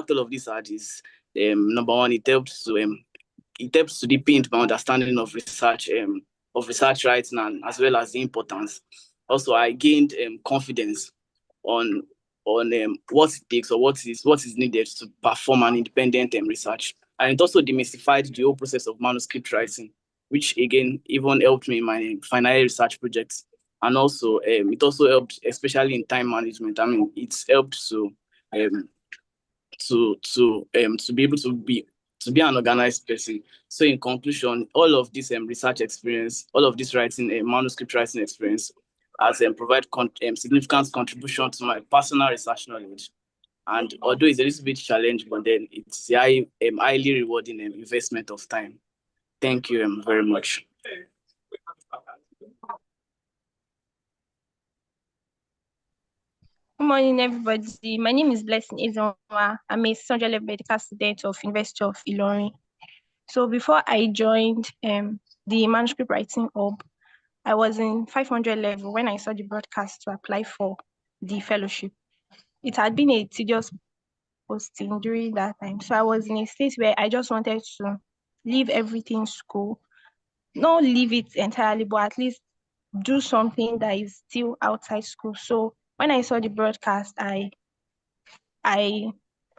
what all of this had is, number one, it helps to deepen my understanding of research writing, and as well as the importance. Also, I gained confidence on what it takes, or what is needed to perform an independent research. And it also demystified the whole process of manuscript writing, which again even helped me in my final year research projects. And also, it also helped, especially in time management. I mean, it's helped um, to be able to be an organized person. So in conclusion, all of this research experience, all of this writing, manuscript writing experience has provide significant contribution to my personal research knowledge. And although it's a little bit challenging, but then it's a highly rewarding investment of time. Thank you very much. Good morning, everybody. My name is Blessing Ezonwa. I'm a second level medical student of University of Ilorin. So before I joined the Manuscript Writing Hub, I was in 500 level when I saw the broadcast to apply for the fellowship. It had been a tedious posting during that time. So I was in a state where I just wanted to leave everything school, not leave it entirely, but at least do something that is still outside school. So when I saw the broadcast, I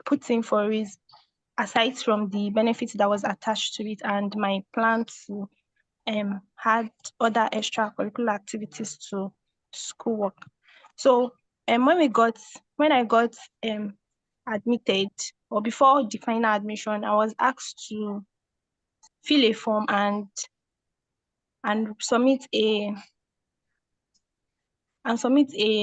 put in for it, aside from the benefits that was attached to it and my plan to had other extracurricular activities to schoolwork. So when I got admitted, or before the final admission, I was asked to fill a form and submit a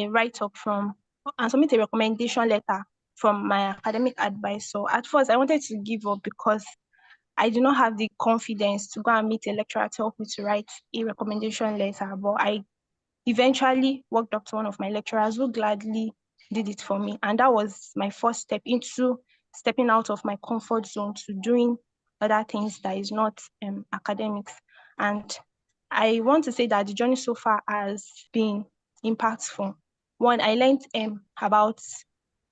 write-up and submit a recommendation letter from my academic advisor. At first, I wanted to give up because I do not have the confidence to go and meet a lecturer to help me to write a recommendation letter, but I eventually walked up to one of my lecturers who gladly did it for me. And that was my first step into stepping out of my comfort zone to doing other things that is not academics. And I want to say that the journey so far has been impactful. One, I learned about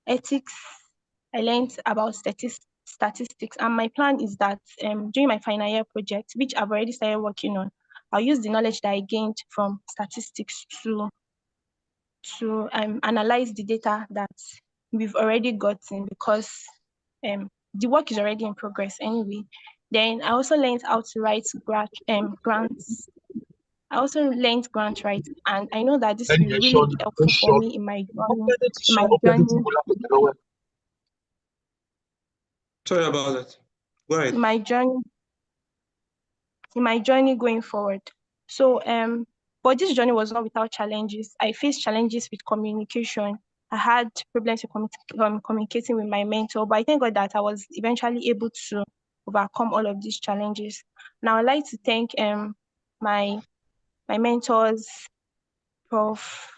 ethics, I learned about statistics, and my plan is that during my final year project, which I've already started working on, I'll use the knowledge that I gained from statistics to analyze the data that we've already gotten, because the work is already in progress anyway. Then I also learned how to write grants. I also learned grant writing, and I know that this will really be helpful for me in my journey. Sorry about that. Go ahead. In my journey going forward. So but this journey was not without challenges. I faced challenges with communication. I had problems with communicating with my mentor, but I thank God that I was eventually able to overcome all of these challenges. Now I'd like to thank my mentors, Prof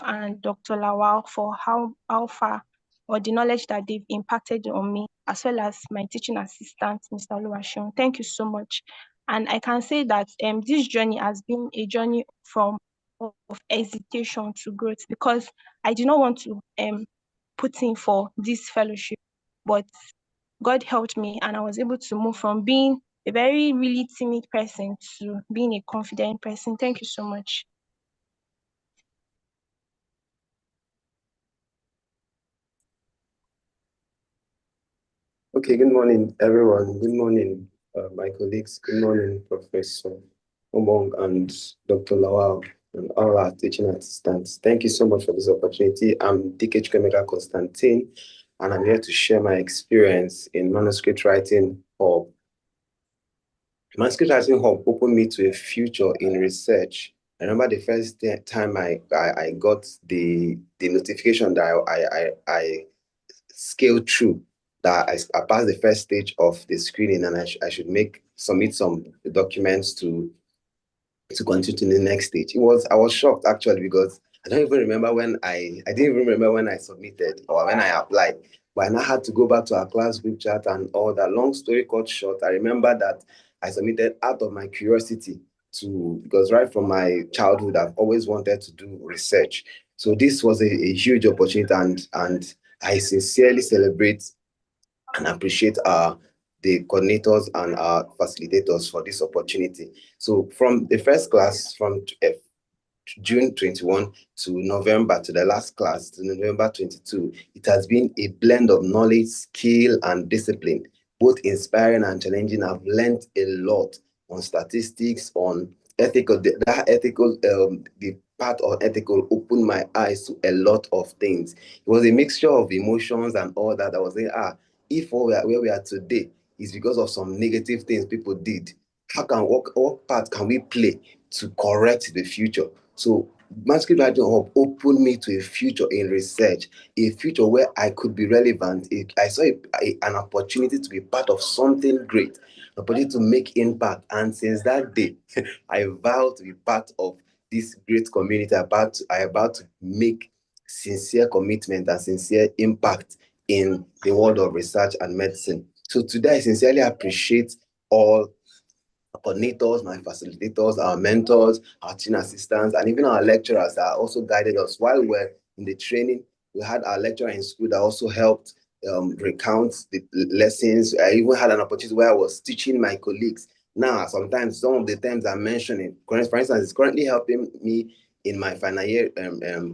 and Dr. Lawal, for how far, or the knowledge that they've impacted on me, as well as my teaching assistant, Mr. Oluwaseun. Thank you so much. And I can say that this journey has been a journey of hesitation to growth, because I did not want to put in for this fellowship, but God helped me, and I was able to move from being a very really timid person to being a confident person. Thank you so much. Okay, good morning, everyone. Good morning, my colleagues. Good morning, Professor Omong and Dr. Lawal and all our teaching assistants. Thank you so much for this opportunity. I'm DKH Chemical Constantine, and I'm here to share my experience in Manuscript Writing Hub. Manuscript Writing Hub opened me to a future in research. I remember the first time I got the notification that I scaled through, that I passed the first stage of the screening, and I should submit some documents to continue to the next stage. I was shocked actually, because I didn't even remember when I submitted or when I applied. But I now had to go back to our class group chat and all that. Long story cut short, I remember that I submitted out of my curiosity because right from my childhood, I've always wanted to do research. So this was a huge opportunity, and I sincerely celebrate and appreciate the coordinators and our facilitators for this opportunity. So from the first class, from June 21 to November, to the last class, to November 22, it has been a blend of knowledge, skill, and discipline, both inspiring and challenging. I've learned a lot on statistics, on ethical. The part of ethical opened my eyes to a lot of things. It was a mixture of emotions and all that. I was saying, if where we are today is because of some negative things people did, what part can we play to correct the future? So Manuscript Writing Hub opened me to a future in research, a future where I could be relevant. I saw an opportunity to be part of something great, an opportunity to make impact. And since that day, I vowed to be part of this great community. I about to make sincere commitment and sincere impact in the world of research and medicine. So today, I sincerely appreciate all coordinators, my facilitators, our mentors, our teaching assistants, and even our lecturers that also guided us while we're in the training. We had our lecturer in school that also helped recount the lessons. I even had an opportunity where I was teaching my colleagues. Now, sometimes some of the terms I'm mentioning, for instance, is currently helping me in my final year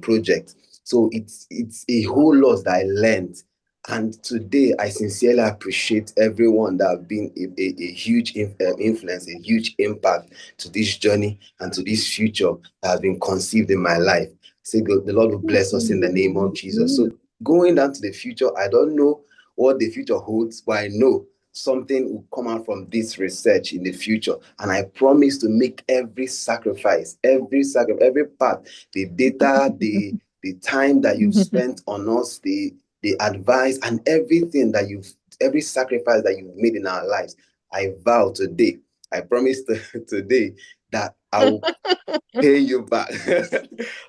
project. So it's a whole lot that I learned. And today, I sincerely appreciate everyone that have been a huge influence, a huge impact to this journey and to this future that has been conceived in my life. Say, God, the Lord will bless us in the name of Jesus. So going down to the future, I don't know what the future holds, but I know something will come out from this research in the future. And I promise to make every sacrifice, every part, the data, the time that you've spent on us, the advice and everything every sacrifice that you've made in our lives. I vow today, I promise today that I will pay you back.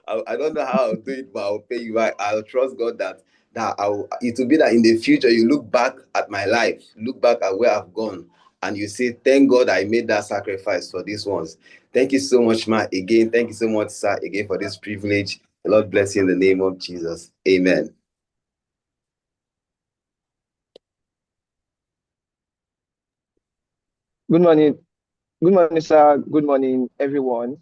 I don't know how I'll do it, but I'll pay you back. I'll trust God that it will be that in the future you look back at my life, look back at where I've gone, and you say, thank God I made that sacrifice for these ones. Thank you so much, Matt. Again, thank you so much, sir, again, for this privilege. The Lord bless you in the name of Jesus. Amen. Good morning. Good morning, sir. Good morning, everyone.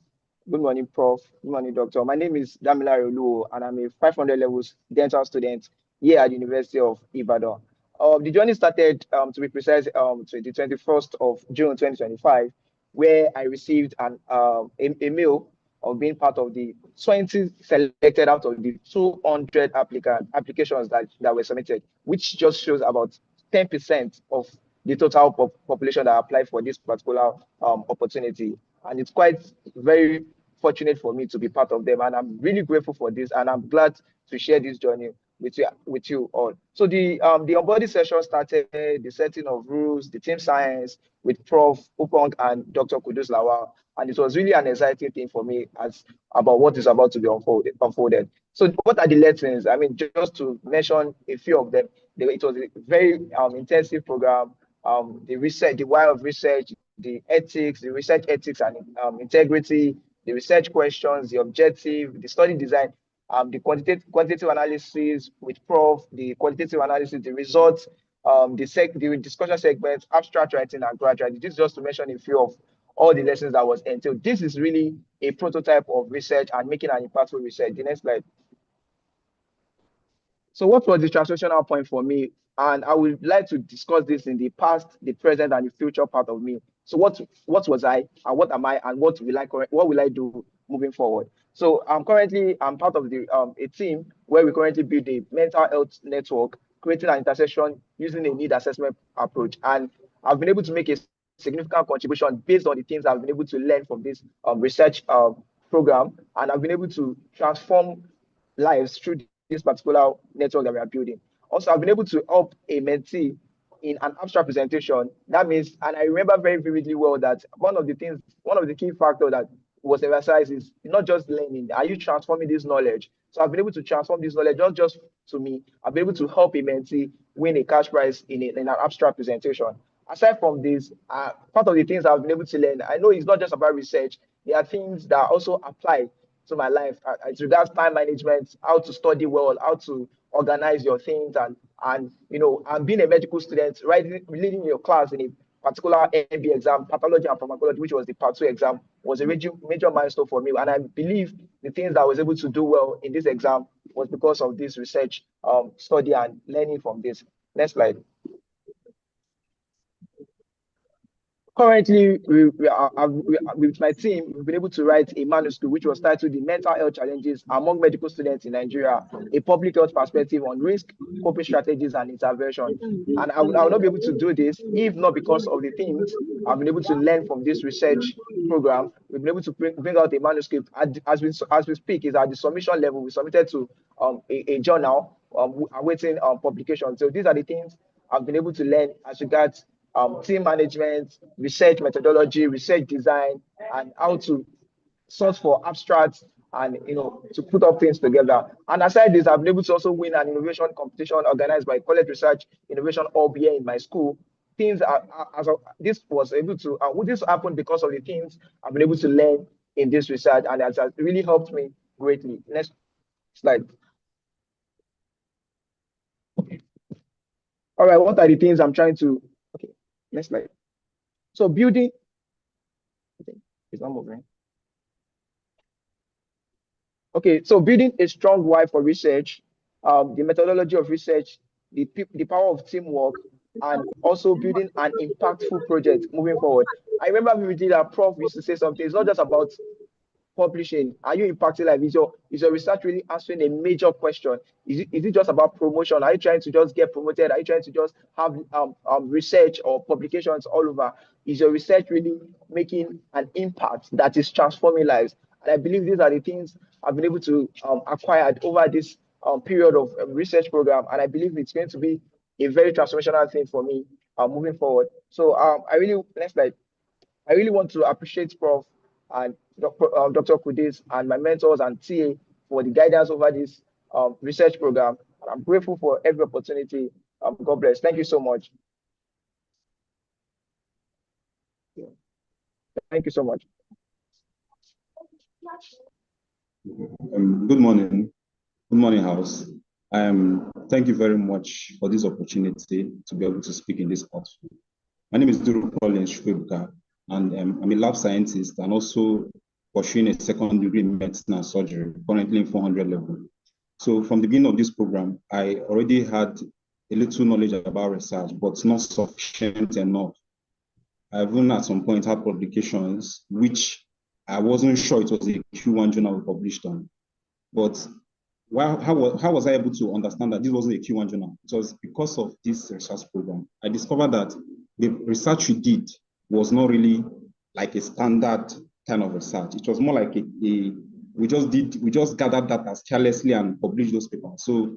Good morning, Prof. Good morning, Doctor. My name is Damilare Oluo, and I'm a 500 levels dental student here at the University of Ibadan. The journey started, to be precise, the 21st of June 2025, where I received a mail of being part of the 20 selected out of the 200 applications that were submitted, which just shows about 10% of the total population that applied for this particular opportunity. And it's quite very fortunate for me to be part of them. And I'm really grateful for this. And I'm glad to share this journey with you all. So the onboarding session started, the setting of rules, the team science with Prof. Upong and Dr. Kudus Lawal. And it was really an exciting thing for me about what is about to be unfolded. So what are the lessons? I mean, just to mention a few of them, it was a very intensive program. The research, the why of research, the ethics, the research ethics and integrity, the research questions, the objective, the study design, the quantitative analysis with Prof, the qualitative analysis, the results, the discussion segments, abstract writing, and grad writing. This is just to mention a few of all the lessons that was entailed. This is really a prototype of research and making an impactful research. The next slide. So what was the transitional point for me? And I would like to discuss this in the past, the present, and the future part of me. So what was I, and what am I, and what will I do moving forward? So I'm part of a team where we currently build a mental health network, creating an intersection using a need assessment approach. And I've been able to make a significant contribution based on the things I've been able to learn from this research program, and I've been able to transform lives through this particular network that we are building. Also, I've been able to help a mentee in an abstract presentation. That means, and I remember very vividly well that one of the key factors that was emphasized is not just learning. Are you transforming this knowledge? So I've been able to transform this knowledge, not just to me. I've been able to help a mentee win a cash prize in an abstract presentation. Aside from this, part of the things I've been able to learn, I know it's not just about research. There are things that also apply to my life. It regards time management, how to study well, how to organize your things, and And and being a medical student, right, leading your class in a particular MB exam, pathology and pharmacology, which was the part 2 exam, was a major milestone for me. And I believe the things that I was able to do well in this exam was because of this research, study and learning from this. Next slide. Currently, with my team, we've been able to write a manuscript which was titled "The Mental Health Challenges Among Medical Students in Nigeria: A Public Health Perspective on Risk, Coping Strategies, and Intervention." And I would not be able to do this if not because of the things I've been able to learn from this research program. We've been able to bring out a manuscript. As we speak, is at the submission level. We submitted to a journal, awaiting publication. So these are the things I've been able to learn as regards team management, research methodology, research design, and how to source for abstracts and to put up things together. And aside this, I've been able to also win an innovation competition organized by College Research Innovation Hub here in my school. Things this was able to this happened because of the things I've been able to learn in this research, and it has really helped me greatly. Next slide. Okay. All right, what are the things I'm trying to? Okay, next slide. So building, it's not moving. Okay, so building a strong why for research, the methodology of research, the power of teamwork, and also building an impactful project moving forward. I remember we did a prof used to say something. It's not just about publishing. Are you impacting life? Is your research really answering a major question? Is it just about promotion? Are you trying to just get promoted? Are you trying to just have research or publications all over? Is your research really making an impact that is transforming lives? And I believe these are the things I've been able to acquire over this period of research program, and I believe it's going to be a very transformational thing for me moving forward. So next slide. I really want to appreciate Prof and Dr. Kudis and my mentors and TA for the guidance over this research program. And I'm grateful for every opportunity. God bless. Thank you so much. Thank you so much. Good morning. Good morning, House. Thank you very much for this opportunity to be able to speak in this platform. My name is Duru Collins Shwebuka, and I'm a lab scientist and also pursuing a second degree in medicine and surgery, currently in 400 level. So from the beginning of this program, I already had a little knowledge about research, but not sufficient enough. I've even at some point had publications which I wasn't sure it was a Q1 journal we published on. But how was I able to understand that this wasn't a Q1 journal? It was because of this research program. I discovered that the research we did was not really like a standard kind of research. It was more like we just gathered data carelessly and published those papers. So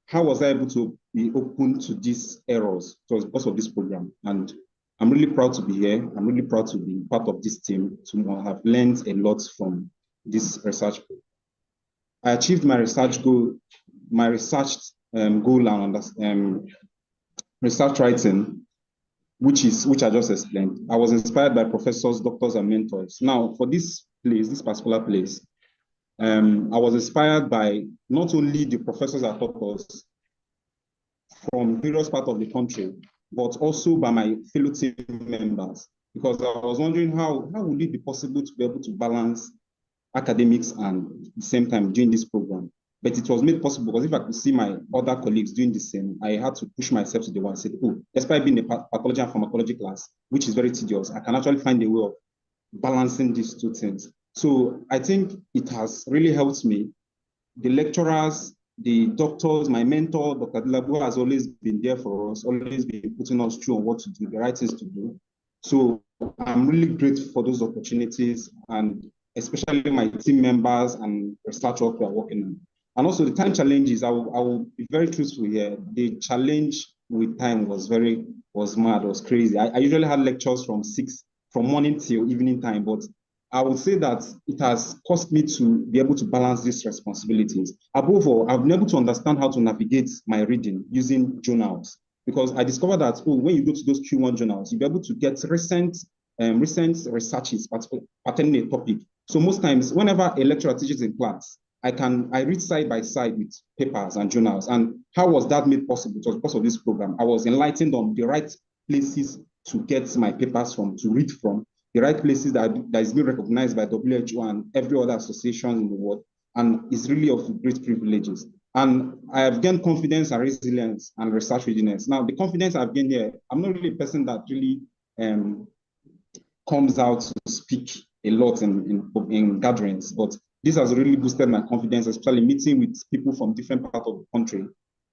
how was I able to be open to these errors? It was because of this program. And I'm really proud to be here. I'm really proud to be part of this team, to have learned a lot from this research. I achieved my research goal, and research writing, which I just explained. I was inspired by professors, doctors, and mentors. Now, for this particular place, I was inspired by not only the professors that taught us from various parts of the country, but also by my fellow team members, because I was wondering how would it be possible to be able to balance academics and at the same time doing this program. But it was made possible because if I could see my other colleagues doing the same, I had to push myself to the one and say, oh, despite being a pathology and pharmacology class, which is very tedious, I can actually find a way of balancing these two things. So I think it has really helped me. The lecturers, the doctors, my mentor, Dr. Dilabu, has always been there for us, always been putting us through on what to do, the right things to do. So I'm really grateful for those opportunities, and especially my team members and research work we are working on. And also the time challenges, I will be very truthful here. The challenge with time was mad, was crazy. I usually had lectures from morning till evening time, but I would say that it has caused me to be able to balance these responsibilities. Above all, I've been able to understand how to navigate my reading using journals, because I discovered that when you go to those Q1 journals, you'll be able to get recent researches pertaining a topic. So most times, whenever a lecturer teaches in class, I read side by side with papers and journals. And how was that made possible? It was because of this program. I was enlightened on the right places to get my papers from, to read from, the right places that is being recognized by WHO and every other association in the world. And it's really of great privileges. And I have gained confidence and resilience and research readiness. Now, the confidence I've gained here, I'm not really a person that really comes out to speak a lot in gatherings, but this has really boosted my confidence, especially meeting with people from different parts of the country,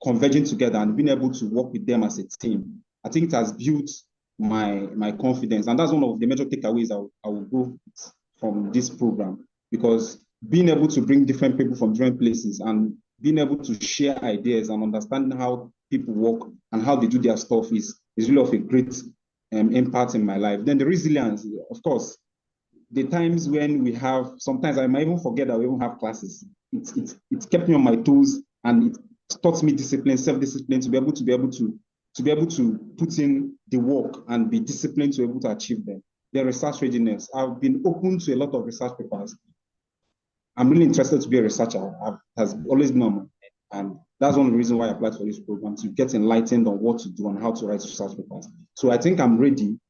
converging together and being able to work with them as a team. I think it has built my confidence. And that's one of the major takeaways I will go from this program, because being able to bring different people from different places and being able to share ideas and understanding how people work and how they do their stuff is really of a great impact in my life. Then the resilience, of course, the times when we have, sometimes I might even forget that we even have classes. It kept me on my toes, and it taught me discipline, self-discipline, to be able to put in the work and be disciplined to be able to achieve them. The research readiness. I've been open to a lot of research papers. I'm really interested to be a researcher. Has always been on my mind. And that's one of the reasons why I applied for this program, to get enlightened on what to do and how to write research papers. So I think I'm ready.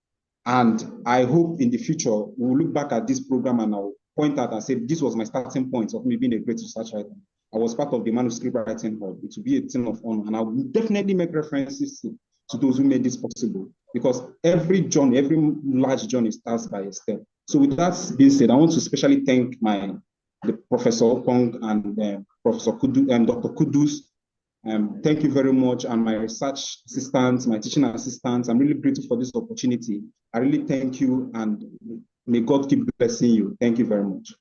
And I hope in the future, we'll look back at this program and I'll point out and say, this was my starting point of me being a great research writer. I was part of the Manuscript Writing Hub. It will be a thing of honor. And I will definitely make references to those who made this possible, because every journey, every large journey starts by a step. So with that being said, I want to especially thank the Professor Okong and Professor Kudu and Dr. Kudus. Thank you very much. And my research assistants, my teaching assistants, I'm really grateful for this opportunity. I really thank you, and may God keep blessing you. Thank you very much.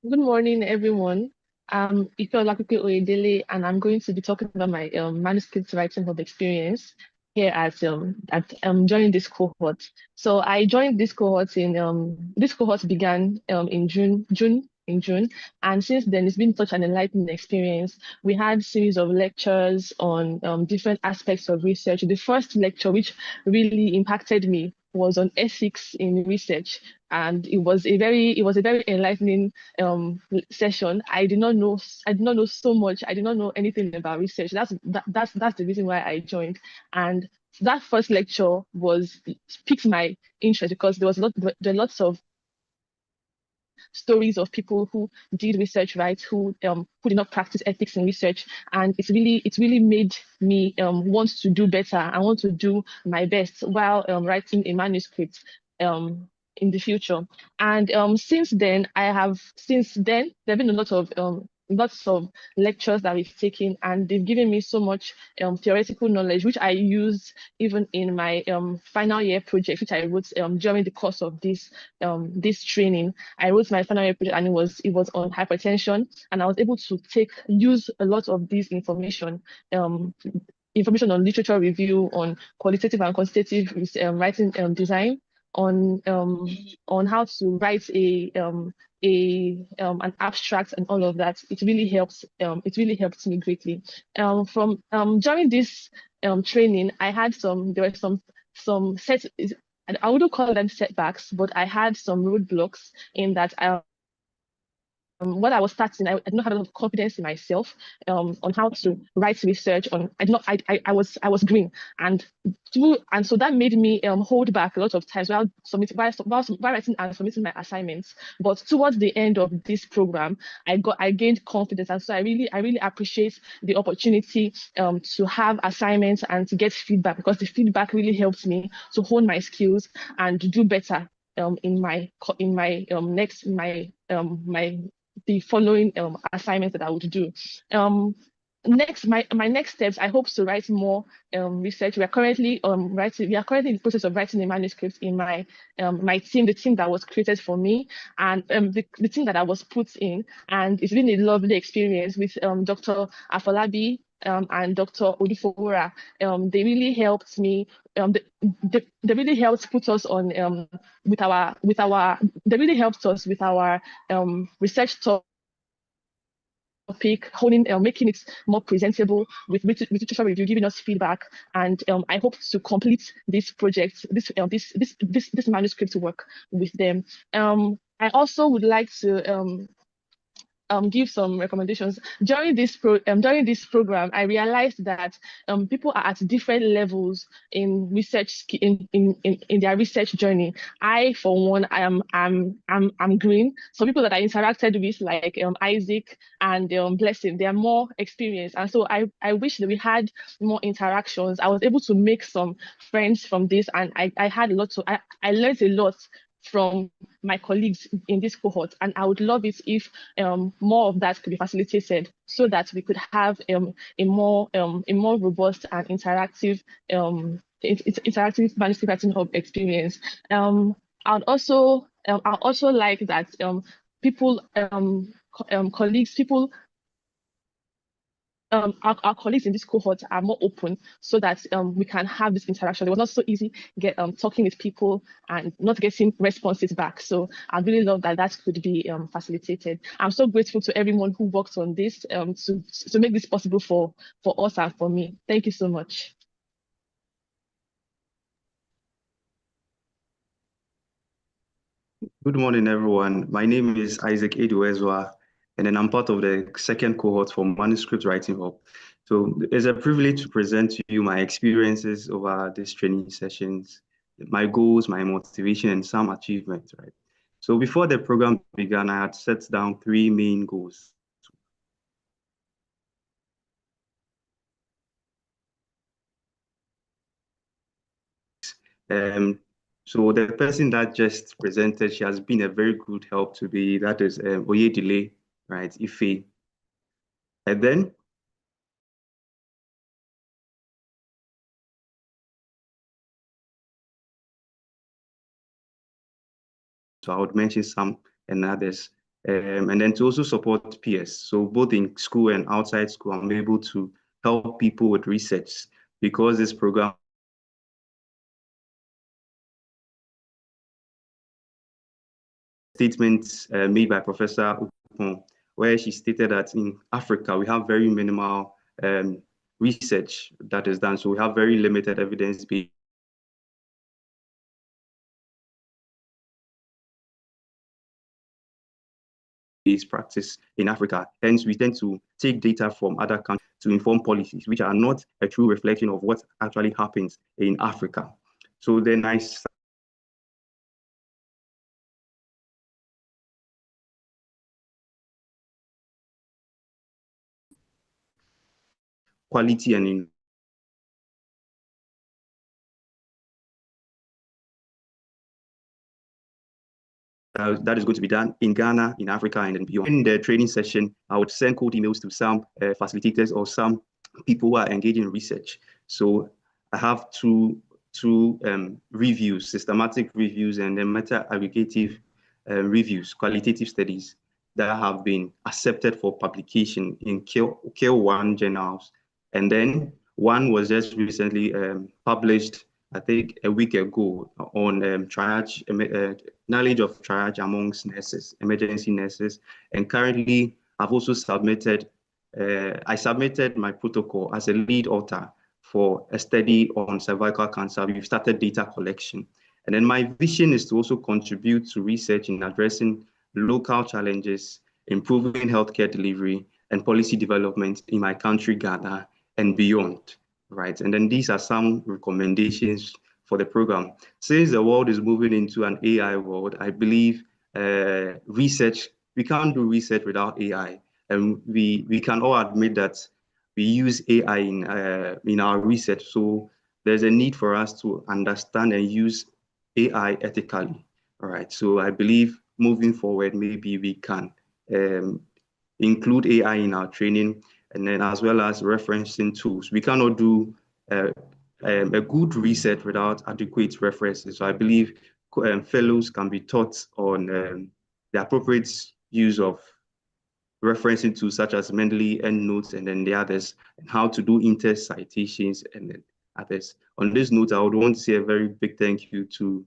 Good morning, everyone. I'm Ife Olakupe Oyedele, and I'm going to be talking about my manuscript writing hub experience here at joining this cohort. So I joined this cohort this cohort began in June, and since then it's been such an enlightening experience. We had series of lectures on different aspects of research. The first lecture, which really impacted me, was on ethics in research, and it was a very enlightening session. I did not know so much. I did not know anything about research. That's the reason why I joined. And that first lecture piqued my interest, because there are lots of stories of people who did research, right, who did not practice ethics in research, and it's really made me want to do better. I want to do my best while writing a manuscript in the future. And since then there have been a lot of lots of lectures that we've taken, and they've given me so much theoretical knowledge, which I used even in my final year project, which I wrote during the course of this training. I wrote my final year project, and it was on hypertension, and I was able to use a lot of this information on literature review, on qualitative and quantitative writing design, on how to write an abstract and all of that. It really helps. It really helped me greatly. From during this training, there were some set. I wouldn't call them setbacks, but I had some roadblocks in that when I was starting, I did not have a lot of confidence in myself on how to write research. I was green, and so that made me hold back a lot of times while writing and submitting my assignments. But towards the end of this program, I gained confidence, and so I really appreciate the opportunity to have assignments and to get feedback, because the feedback really helps me to hone my skills and do better the following assignments that I would do. Next, my next steps, I hope to write more research. We are currently in the process of writing a manuscript in my team, the team that was created for me, and the team that I was put in. And it's been a lovely experience with Dr. Afolabi and Dr. Odufowora. They really helped me. They really helped put us on they really helped us with our research topic, making it more presentable with literature review, giving us feedback, and I hope to complete this project, this manuscript work with them. I also would like to give some recommendations. During this program, I realized that people are at different levels in research in their research journey. I, for one, I'm green. Some people that I interacted with, like Isaac and Blessing, they are more experienced, and so I wish that we had more interactions. I was able to make some friends from this, and I had a lot to I learned a lot from my colleagues in this cohort, and I would love it if more of that could be facilitated so that we could have a more robust and interactive interactive manuscript writing hub experience. I'd also like that people colleagues our colleagues in this cohort are more open so that we can have this interaction. It was not so easy talking with people and not getting responses back. So I really love that could be facilitated. I'm so grateful to everyone who worked on this to make this possible for us and for me. Thank you so much. Good morning, everyone. My name is Isaac Eduezwa, and then I'm part of the second cohort for Manuscript Writing Hub. So it's a privilege to present to you my experiences over these training sessions, my goals, my motivation, and some achievements, right? So before the program began, I had set down 3 main goals. So the person that just presented, she has been a very good help to me. That is Oyedele, right, Ife. And then so I would mention some and others. And then to also support peers. So both in school and outside school, I'm able to help people with research because this program statements made by Professor Upon, where she stated that in Africa, we have very minimal research that is done. So we have very limited evidence-based practice in Africa. Hence, we tend to take data from other countries to inform policies, which are not a true reflection of what actually happens in Africa. So then I quality and that is going to be done in Ghana, in Africa, and then beyond. In the training session, I would send cold emails to some facilitators or some people who are engaging in research. So I have two reviews, systematic reviews, and then meta-aggregative reviews, qualitative studies that have been accepted for publication in K1 journals. And then one was just recently published, I think a week ago, on triage, knowledge of triage amongst nurses, emergency nurses. And currently, I've also submitted, I submitted my protocol as a lead author for a study on cervical cancer. We've started data collection. And then my vision is to also contribute to research in addressing local challenges, improving healthcare delivery, and policy development in my country, Ghana, and beyond, right? And then these are some recommendations for the program. Since the world is moving into an AI world, I believe research, we can't do research without AI. And we can all admit that we use AI in our research. So there's a need for us to understand and use AI ethically, all right? So I believe moving forward, maybe we can include AI in our training, and then as well as referencing tools. We cannot do a good research without adequate references. So I believe fellows can be taught on the appropriate use of referencing tools such as Mendeley, EndNotes, and then the others, and how to do in-text citations and then others. On this note, I would want to say a very big thank you to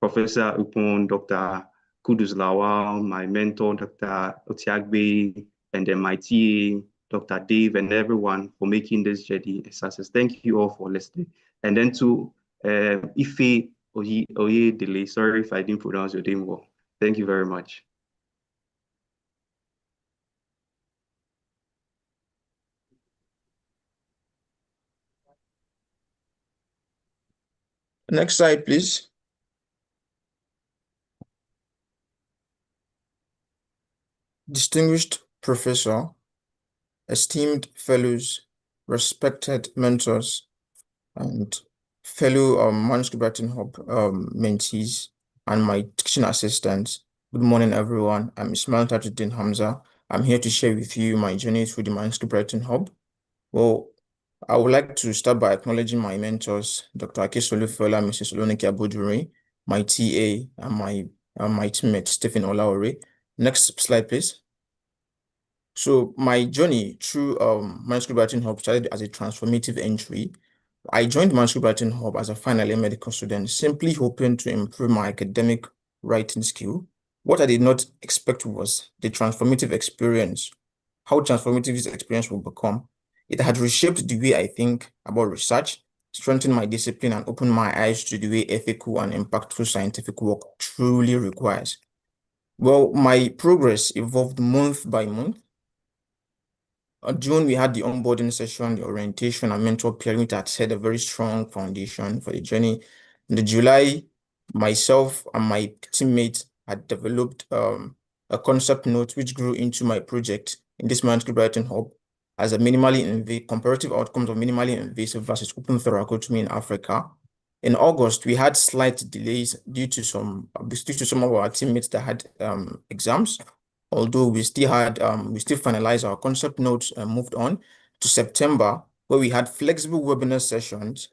Professor Upon, Dr. Kudus Lawal, my mentor, Dr. Otiagbe, and then my TA, Dr. Dave, and everyone for making this journey a success. Thank you all for listening. And then to Ife Oyedele, sorry if I didn't pronounce your name well. Thank you very much. Next slide, please. Distinguished professor, esteemed fellows, respected mentors, and fellow Manuscript Writing Hub mentees, and my teaching assistants. Good morning, everyone. I'm Ismail Tajuddin Hamza. I'm here to share with you my journey through the Manuscript Writing Hub. Well, I would like to start by acknowledging my mentors, Dr. Akesolu Fola, Mrs. Olonike Abodure, my TA, and my teammate, Stephen Olaore. Next slide, please. So my journey through Manuscript Writing Hub started as a transformative entry. I joined Manuscript Writing Hub as a final year medical student, simply hoping to improve my academic writing skill. What I did not expect was the transformative experience, how transformative this experience will become. It had reshaped the way I think about research, strengthened my discipline, and opened my eyes to the way ethical and impactful scientific work truly requires. Well, my progress evolved month by month. June, we had the onboarding session, the orientation and mentor pairing, which had set a very strong foundation for the journey. In the July, myself and my teammates had developed a concept note which grew into my project in this Manuscript Writing Hub as a comparative outcomes of minimally invasive versus open thoracotomy in Africa. In August, we had slight delays due to some of our teammates that had exams. Although we still finalized our concept notes and moved on to September, where we had flexible webinar sessions.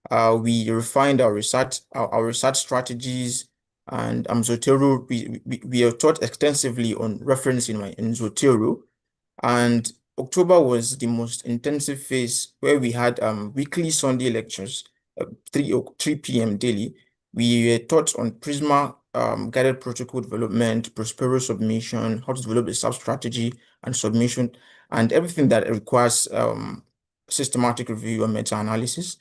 We refined our research strategies, and Zotero, we are taught extensively on referencing in Zotero. And October was the most intensive phase, where we had weekly Sunday lectures, 3 p.m. daily. We were taught on Prisma guided protocol development, Prospero submission, how to develop a sub-strategy and submission, and everything that requires systematic review and meta-analysis.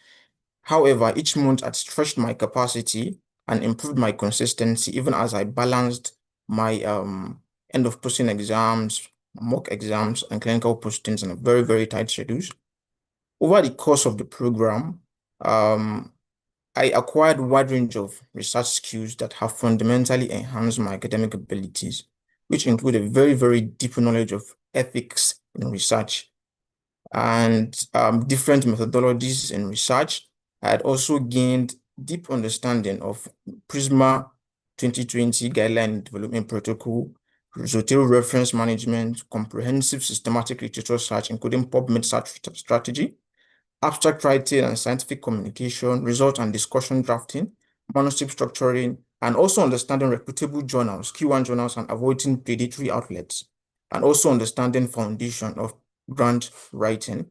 However, each month had stretched my capacity and improved my consistency, even as I balanced my end of posting exams, mock exams, and clinical postings in a very, very tight schedules. Over the course of the program, I acquired a wide range of research skills that have fundamentally enhanced my academic abilities, which include a very, very deep knowledge of ethics in research and different methodologies in research. I had also gained deep understanding of Prisma 2020 Guideline Development Protocol, Zotero reference management, comprehensive systematic literature search, including PubMed search strategy, abstract writing and scientific communication, result and discussion drafting, manuscript structuring, and also understanding reputable journals, Q1 journals, and avoiding predatory outlets, and also understanding foundation of grant writing.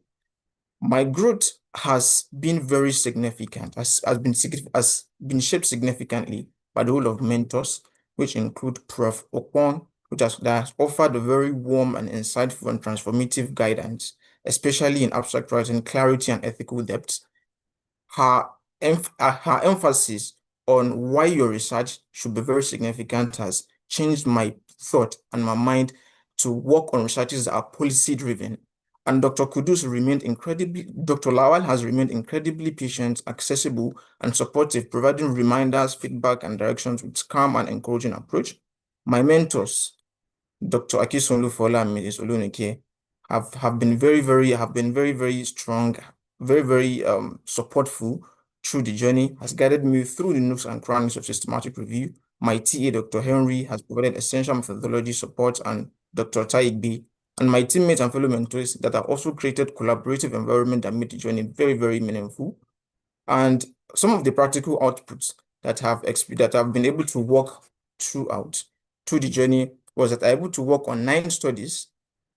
My growth has been very significant, has been shaped significantly by the role of mentors, which include Prof. Okpon, that has offered a very warm and insightful and transformative guidance, especially in abstract writing, clarity, and ethical depth. Her emphasis on why your research should be very significant has changed my thought and my mind to work on researches that are policy-driven. And Dr. Lawal has remained incredibly patient, accessible, and supportive, providing reminders, feedback, and directions with calm and encouraging approach. My mentors, Dr. Akesolu Fola and Mrs. Olonike, have been very strong, very supportful through the journey, has guided me through the nooks and crannies of systematic review. My TA, Dr. Henry, has provided essential methodology support, and Dr. Taigbi, and my teammates and fellow mentors that have also created collaborative environment that made the journey very, very meaningful. And some of the practical outputs that have been able to work through the journey was that I was able to work on 9 studies.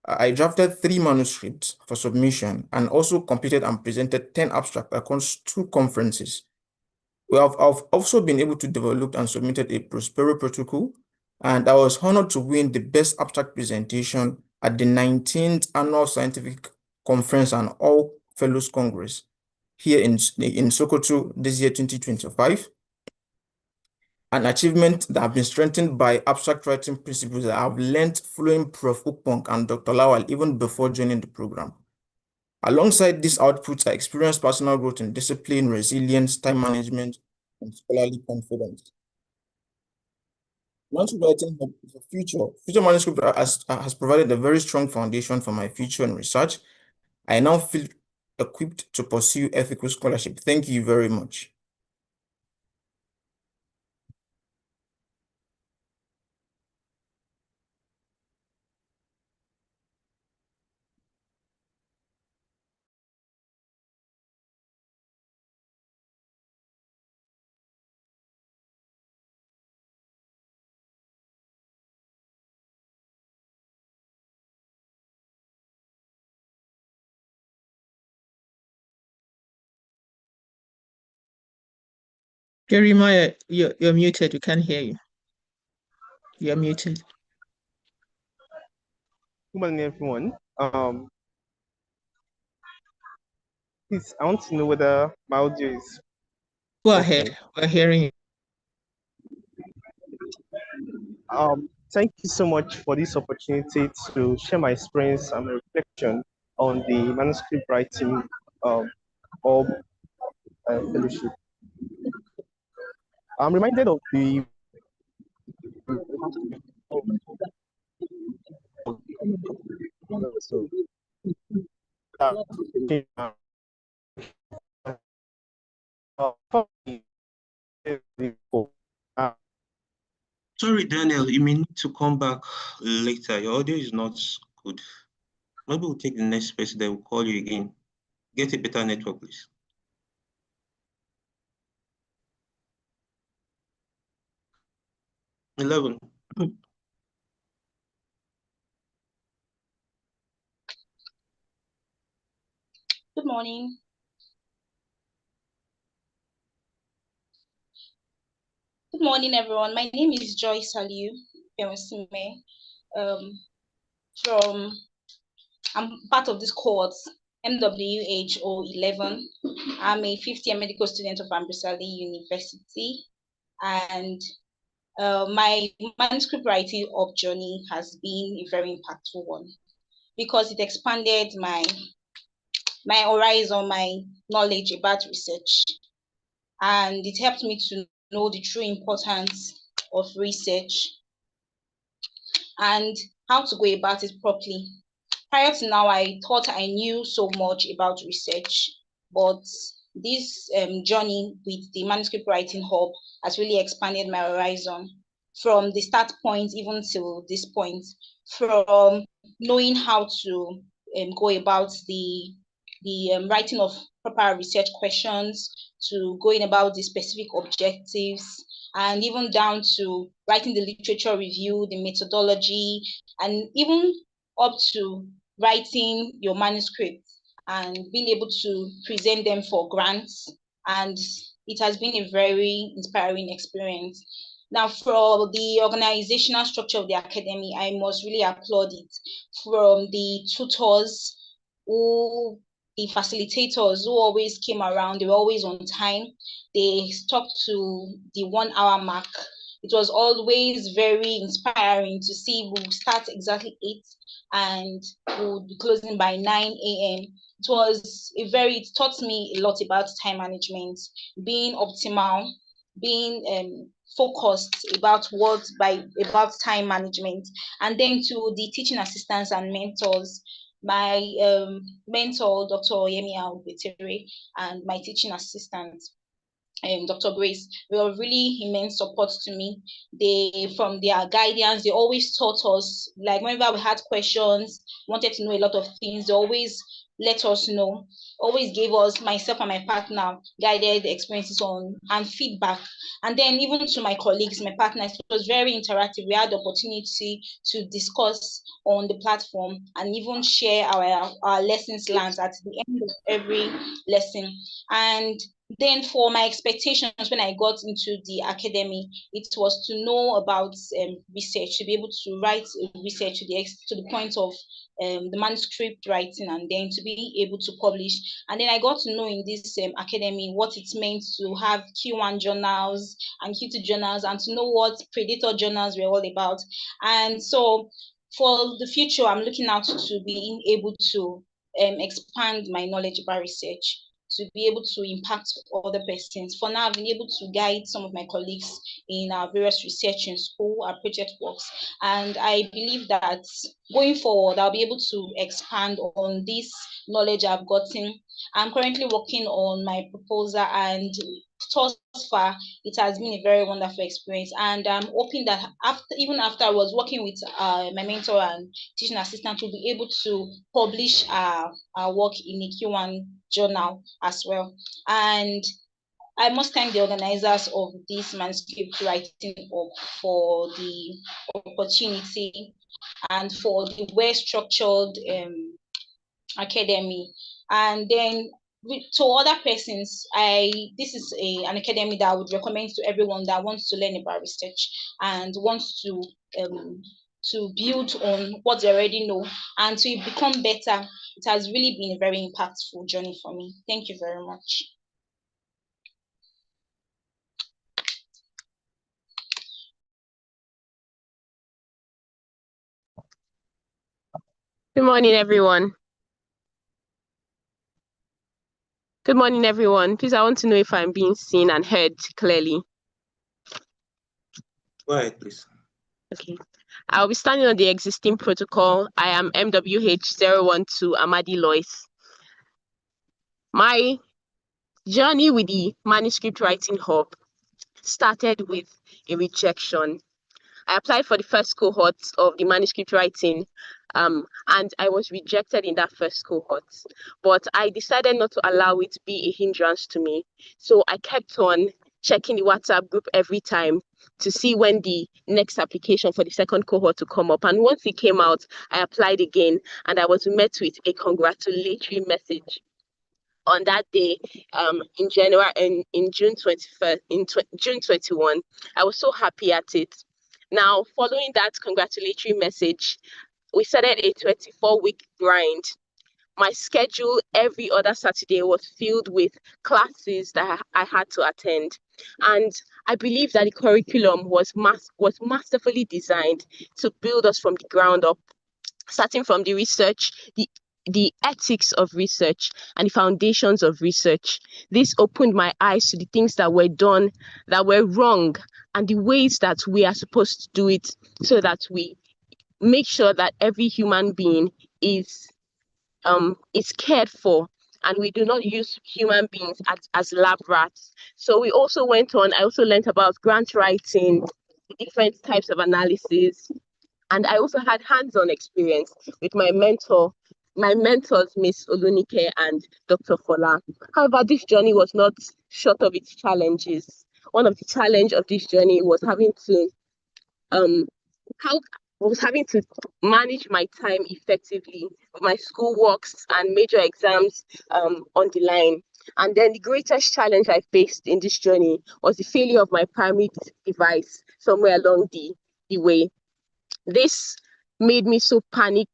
I drafted 3 manuscripts for submission and also completed and presented 10 abstracts across 2 conferences. I've also been able to develop and submitted a Prospero protocol, and I was honored to win the best abstract presentation at the 19th Annual Scientific Conference and All Fellows Congress here in Sokoto this year, 2025. An achievement that have been strengthened by abstract writing principles that I've learned following Prof. Ukpong and Dr. Lawal even before joining the program. Alongside these outputs, I experienced personal growth in discipline, resilience, time management, and scholarly confidence. Manuscript writing for future manuscript has provided a very strong foundation for my future in research. I now feel equipped to pursue ethical scholarship. Thank you very much. Jeremiah, you're muted. We can't hear you. You're muted. Good morning, everyone. Please, I want to know whether my audio is Go working. ahead. We're hearing you. Thank you so much for this opportunity to share my experience and my reflection on the manuscript writing fellowship. I'm reminded of the Sorry, Daniel, you may need to come back later. Your audio is not good. Maybe we'll take the next person, then we'll call you again. Get a better network, please. 11. Good morning. Good morning, everyone. My name is Joy Saliu I'm part of this cohort, MWHO 11. I'm a fifth-year medical student of Ambrisali University, and my manuscript writing up journey has been a very impactful one because it expanded my horizon, my knowledge about research, and it helped me to know the true importance of research and how to go about it properly. Prior to now, I thought I knew so much about research, but this journey with the Manuscript Writing Hub has really expanded my horizon from the start point even till this point, from knowing how to go about the writing of proper research questions to going about the specific objectives, and even down to writing the literature review, the methodology, and even up to writing your manuscripts and being able to present them for grants. And it has been a very inspiring experience. Now, for the organizational structure of the academy, I must really applaud it. From the tutors, the facilitators who always came around, they were always on time. They stuck to the 1 hour mark. It was always very inspiring to see we'll start exactly 8 and we'll be closing by 9 a.m. It taught me a lot about time management, being optimal, being focused about time management. And then to the teaching assistants and mentors, my mentor, Dr. Yemi Albetere, and my teaching assistant, Dr. Grace, were really immense support to me. From their guidance, they always taught us, like whenever we had questions, wanted to know a lot of things, they always let us know, always gave us, myself and my partner, guided experiences on and feedback. And then even to my colleagues, my partners, it was very interactive. We had the opportunity to discuss on the platform and even share our lessons learned at the end of every lesson. And Then for my expectations when I got into the academy, it was to know about research, to be able to write research to the point of the manuscript writing, and then to be able to publish. And then I got to know in this academy what it meant to have Q1 journals and Q2 journals, and to know what predator journals were all about. And so for the future, I'm looking out to being able to expand my knowledge about research, to be able to impact other persons. For now, I've been able to guide some of my colleagues in our various research in school, our project works. And I believe that going forward, I'll be able to expand on this knowledge I've gotten. I'm currently working on my proposal, and thus far, it has been a very wonderful experience. And I'm hoping that even after I was working with my mentor and teaching assistant, we'll be able to publish our work in a Q1 journal as well. And I must thank the organizers of this manuscript writing up for the opportunity and for the well-structured academy. And then to other persons, this is an academy that I would recommend to everyone that wants to learn about research and wants to build on what they already know and to become better. It has really been a very impactful journey for me. Thank you very much. Good morning, everyone. Good morning, everyone. Please, I want to know if I'm being seen and heard clearly. Go ahead, please. Okay. I'll be standing on the existing protocol. I am MWH012 Amadi Lois. My journey with the Manuscript Writing Hub started with a rejection. I applied for the first cohort of the manuscript writing, and I was rejected in that first cohort. But I decided not to allow it to be a hindrance to me. So I kept on checking the WhatsApp group every time to see when the next application for the second cohort to come up. And once it came out, I applied again, and I was met with a congratulatory message on that day, in January and in June 21st, June 21. I was so happy at it. Now, following that congratulatory message, we started a 24-week grind. My schedule every other Saturday was filled with classes that I had to attend. And I believe that the curriculum was masterfully designed to build us from the ground up, starting from the research, the ethics of research and the foundations of research. This opened my eyes to the things that were done that were wrong and the ways that we are supposed to do it, so that we make sure that every human being is cared for, and we do not use human beings as lab rats. So we also went on, I also learned about grant writing, different types of analysis, and I also had hands-on experience with my mentors, Miss Olunike and Dr. Fola. However, this journey was not short of its challenges. One of the challenges of this journey was having to manage my time effectively with my school works and major exams on the line. And then the greatest challenge I faced in this journey was the failure of my primary device somewhere along the way. This made me so panic.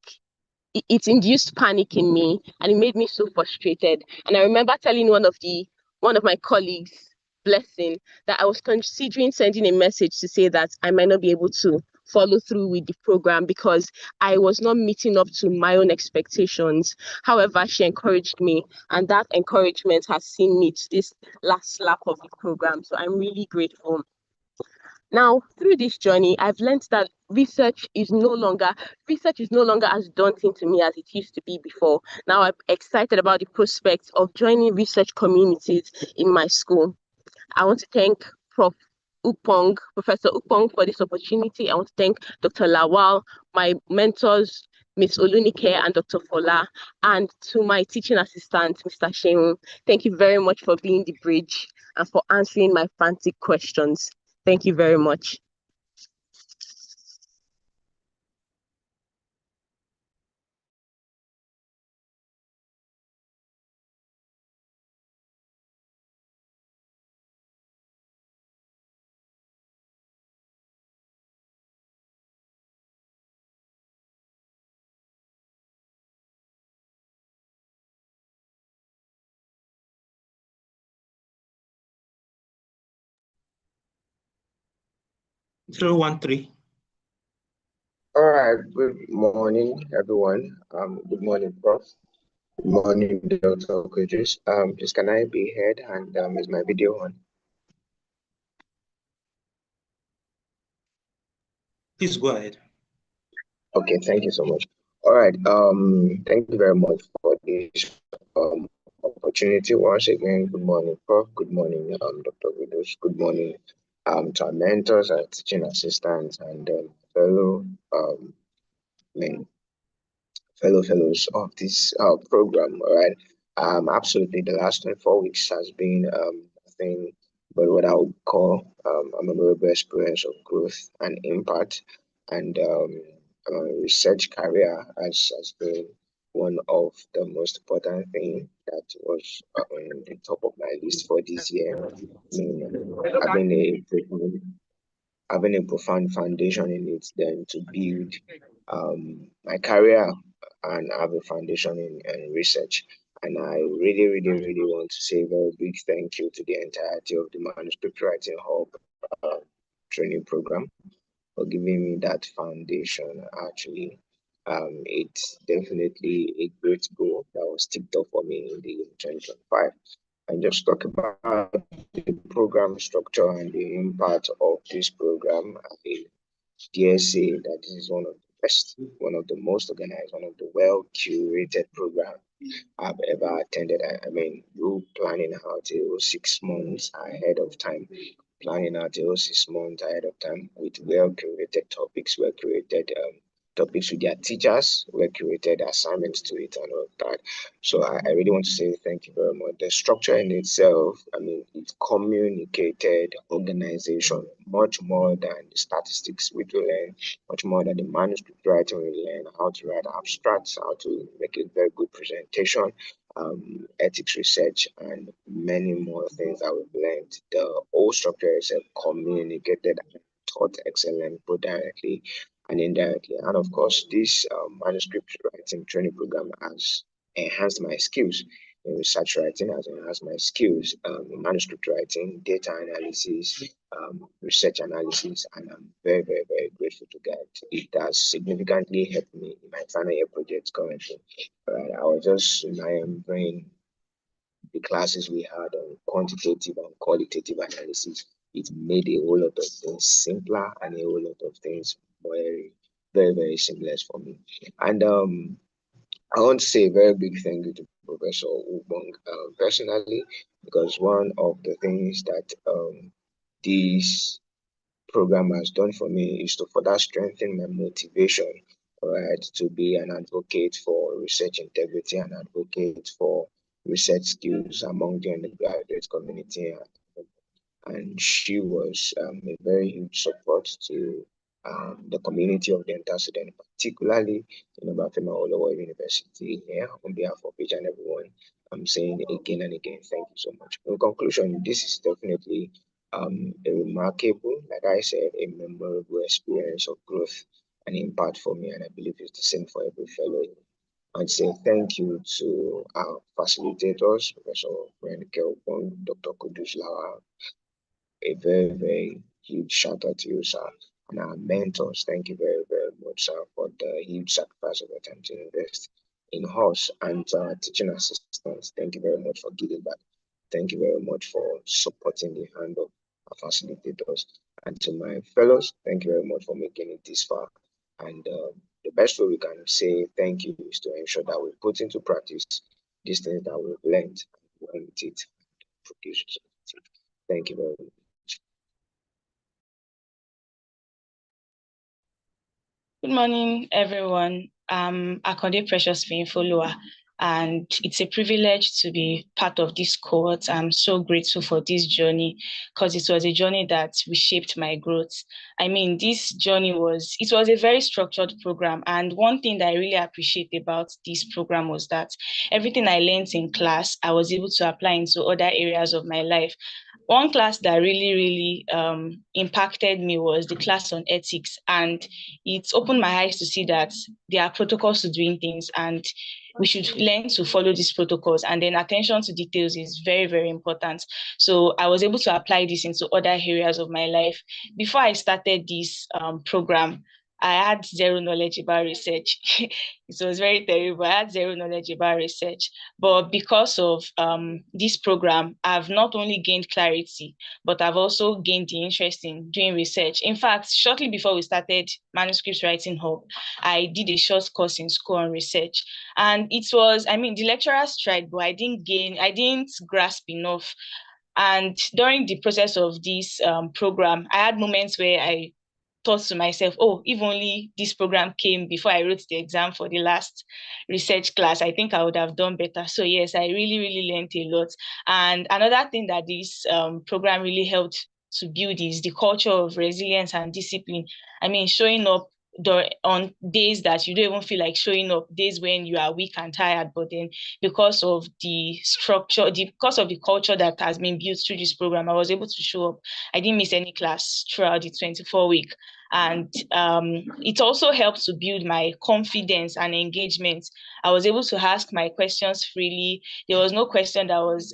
It induced panic in me, and it made me so frustrated. And I remember telling one of my colleagues, Blessing, that I was considering sending a message to say that I might not be able to follow through with the program because I was not meeting up to my own expectations. However, she encouraged me, and that encouragement has seen me to this last lap of the program. So I'm really grateful. Now, through this journey, I've learned that research is no longer as daunting to me as it used to be before. Now I'm excited about the prospect of joining research communities in my school. I want to thank Professor Upong, for this opportunity. I want to thank Dr. Lawal, my mentors, Ms. Olunike and Dr. Fola, and to my teaching assistant, Mr. Shehu. Thank you very much for being the bridge and for answering my frantic questions. Thank you very much. 013. All right, good morning, everyone. Good morning, Prof. Good morning, Dr. Kudus. Please can I be heard, and is my video on? Please go ahead. Okay, thank you so much. All right, thank you very much for this opportunity once again. Good morning, Prof. Good morning, Dr. Kudus. Good morning, to our mentors, our teaching assistants, and fellow men. Fellows of this program. All right, absolutely, the last 24 weeks has been a thing, but what I would call a memorable experience of growth and impact, and research career has been one of the most important things that was on the top of my list for this year. I mean, having a profound foundation in it, then to build my career and have a foundation in research. And I really want to say a very big thank you to the entirety of the Manuscript Writing Hub training program for giving me that foundation. Actually, it's definitely a great goal that was ticked off for me in the 2025. And just talk about the program structure and the impact of this program. I dare say that this is one of the best, one of the most organized, one of the well curated programs I've ever attended. I mean, you planning out a 6 months ahead of time, planning out a 6 months ahead of time with well curated topics, well curated topics with their teachers, well curated assignments to it and all of that. So I really want to say thank you very much. The structure in itself, I mean, it communicated organization much more than the statistics we do learn, much more than the manuscript writing we learn, how to write abstracts, how to make a very good presentation, ethics research, and many more things that we've learned. The whole structure itself communicated and taught excellent, both directly and indirectly. And of course, this manuscript writing training program has enhanced my skills in research writing, has enhanced my skills in manuscript writing, data analysis, research analysis, and I'm very grateful to God. It has significantly helped me in my final year project currently. I was just remembering the classes we had on quantitative and qualitative analysis. It made a whole lot of things simpler and a whole lot of things very seamless for me. And I want to say a very big thank you to Professor Ubong personally, because one of the things that this program has done for me is to further strengthen my motivation, right, to be an advocate for research integrity and advocate for research skills among the undergraduate community. And she was a very huge support to the community of the entire student, particularly in Obafemi Awolowo University here on behalf of each and everyone. I'm saying again and again, thank you so much. In conclusion, this is definitely a remarkable, like I said, a memorable experience of growth and impact for me, and I believe it's the same for every fellow. I'd say thank you to our facilitators, Professor Renike Opon, Dr. Kudus Lawal. A very huge shout out to you, sir, and our mentors. Thank you very much, sir, for the huge sacrifice of your time to invest in us, and teaching assistants. Thank you very much for giving back. Thank you very much for supporting the hand of our facilitators. And to my fellows, thank you very much for making it this far. And the best way we can say thank you is to ensure that we put into practice these things that we've learned and run with it and produce results. Thank you very much. Good morning, everyone. I'm Akonde Precious Follower, and it's a privilege to be part of this cohort. I'm so grateful for this journey because it was a journey that reshaped my growth. I mean, this journey was a very structured program. And one thing that I really appreciate about this program was that everything I learned in class, I was able to apply into other areas of my life. one class that really impacted me was the class on ethics, and it opened my eyes to see that there are protocols to doing things, and we should learn to follow these protocols. And then attention to details is very important. So I was able to apply this into other areas of my life. Before I started this program, I had zero knowledge about research. It was very terrible. I had zero knowledge about research. But because of this program, I've not only gained clarity, but I've also gained the interest in doing research. In fact, shortly before we started Manuscript Writing Hub, I did a short course in school on research. And it was, I mean, the lecturers tried, but I didn't grasp enough. And during the process of this program, I had moments where I thought to myself, oh, if only this program came before I wrote the exam for the last research class, I think I would have done better. So yes, I really learned a lot. And another thing that this program really helped to build is the culture of resilience and discipline. I mean, showing up on days that you don't even feel like showing up, days when you are weak and tired, but then because of the structure, because of the culture that has been built through this program, I was able to show up. I didn't miss any class throughout the 24-week. And it also helped to build my confidence and engagement. I was able to ask my questions freely. There was no question that was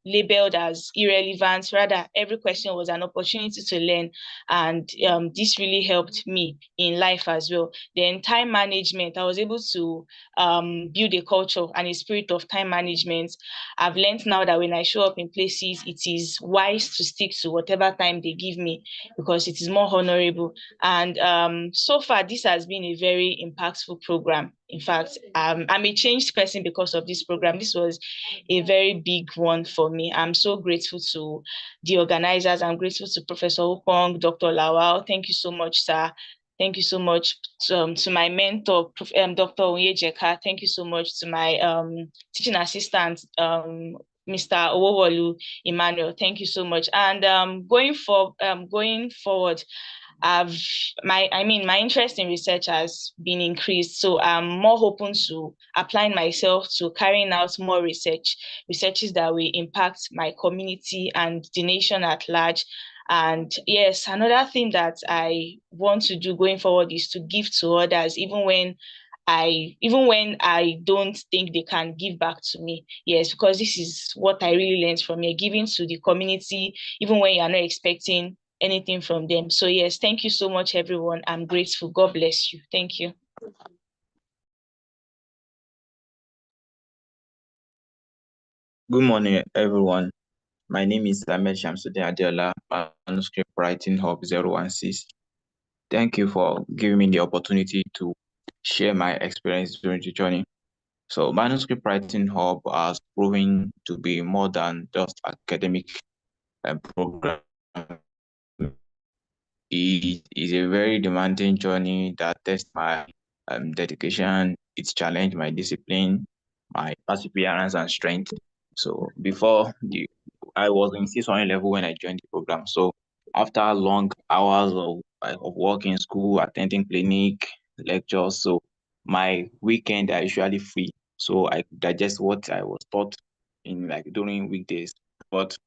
labeled as irrelevant. Rather, every question was an opportunity to learn. And this really helped me in life as well. Then time management, I was able to build a culture and a spirit of time management. I've learned now that when I show up in places, it is wise to stick to whatever time they give me because it is more honorable. And so far, this has been a very impactful program. In fact, I'm a changed person because of this program. This was a very big one for me. I'm so grateful to the organizers. I'm grateful to Professor Upong, Dr. Lawal. Thank you so much, sir. Thank you so much to my mentor, Dr. Onyejeka. Thank you so much to my teaching assistant, Mr. Owowolu Emmanuel. Thank you so much. And going forward, my interest in research has been increased. So I'm more open to applying myself to carrying out more researches that will impact my community and the nation at large. And yes, another thing that I want to do going forward is to give to others, even when I don't think they can give back to me. Yes, because this is what I really learned from here, giving to the community, even when you're not expecting anything from them. So yes, thank you so much, everyone. I'm grateful. God bless you. Thank you. Good morning, everyone. My name is Ahmed Shamsuddin Adeola, Manuscript Writing Hub 016. Thank you for giving me the opportunity to share my experience during the journey. So Manuscript Writing Hub has proven to be more than just academic program. It is a very demanding journey that tests my dedication. It's challenged my discipline, my perseverance and strength. So I was in C1 level when I joined the program. So after long hours of work in school, attending clinic, lectures, so my weekend are usually free. So I digest what I was taught in during weekdays. But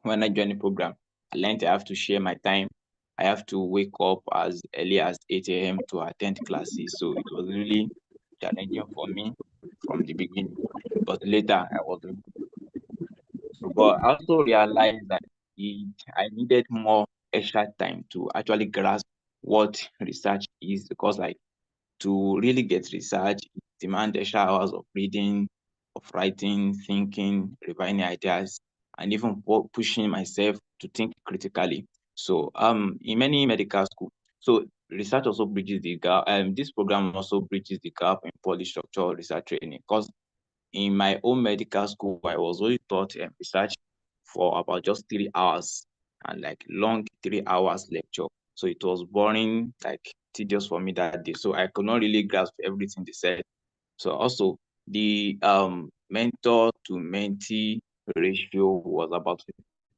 when I joined the program, I learned I have to share my time. I have to wake up as early as 8 a.m. to attend classes. So it was really challenging for me from the beginning. But later I was able to. But I also realized that I needed more extra time to actually grasp what research is, because to really get research, it demands extra hours of reading, of writing, thinking, refining ideas, and even pushing myself to think critically. So in many medical schools, so research also bridges the gap. This program also bridges the gap in polystructural research training, because in my own medical school, I was only taught research for about just 3 hours, and long 3 hours lecture. So it was boring, tedious for me that day. So I could not really grasp everything they said. So also the mentor to mentee ratio was about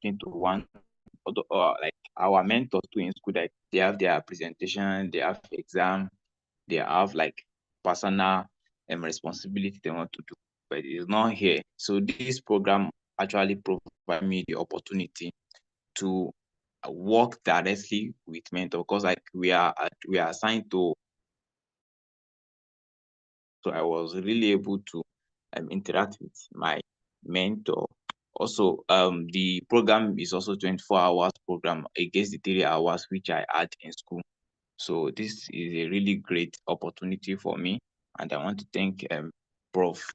15:1. Our mentors too in school, they have their presentation, they have exam, they have personal responsibility they want to do, but it is not here. So this program actually provide me the opportunity to work directly with mentor, because like we are assigned to, so I was really able to interact with my mentor. Also, the program is also 24 hours program against the 3 hours which I had in school. So this is a really great opportunity for me, and I want to thank Prof.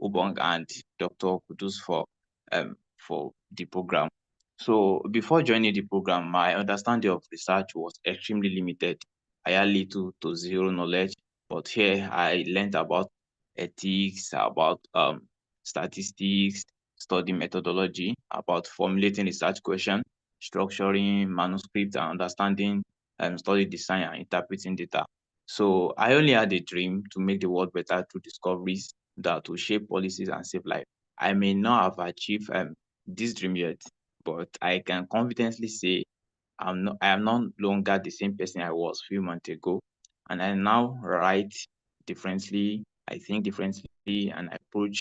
Ubong and Dr. Kudus for the program. So before joining the program, my understanding of research was extremely limited. I had little to zero knowledge, but here I learned about ethics, about statistics, study methodology, about formulating research question, structuring manuscript, and understanding study design and interpreting data. So I only had a dream to make the world better through discoveries that will shape policies and save life. I may not have achieved this dream yet, but I can confidently say I am no longer the same person I was a few months ago, and I now write differently, I think differently, and I approach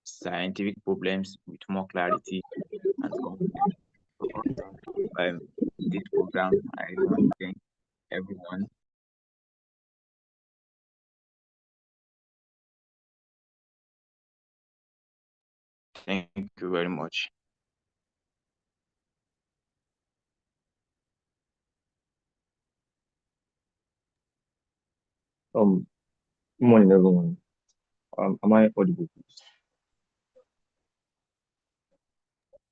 scientific problems with more clarity and confidence. So this program, I really want to thank everyone. Thank you very much. Good morning, everyone. Am I audible, please?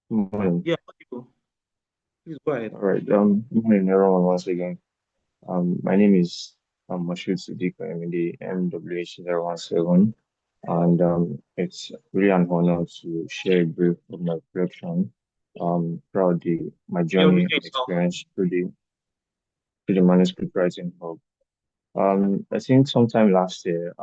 Good morning. Yeah, audible. Please go ahead. All right. Good morning, everyone, once again. My name is Mashud Siddiq. I'm in the MWH 017, and it's really an honor to share a brief of my reflection throughout my Your journey video and is off. experience through the manuscript writing hub. I think sometime last year,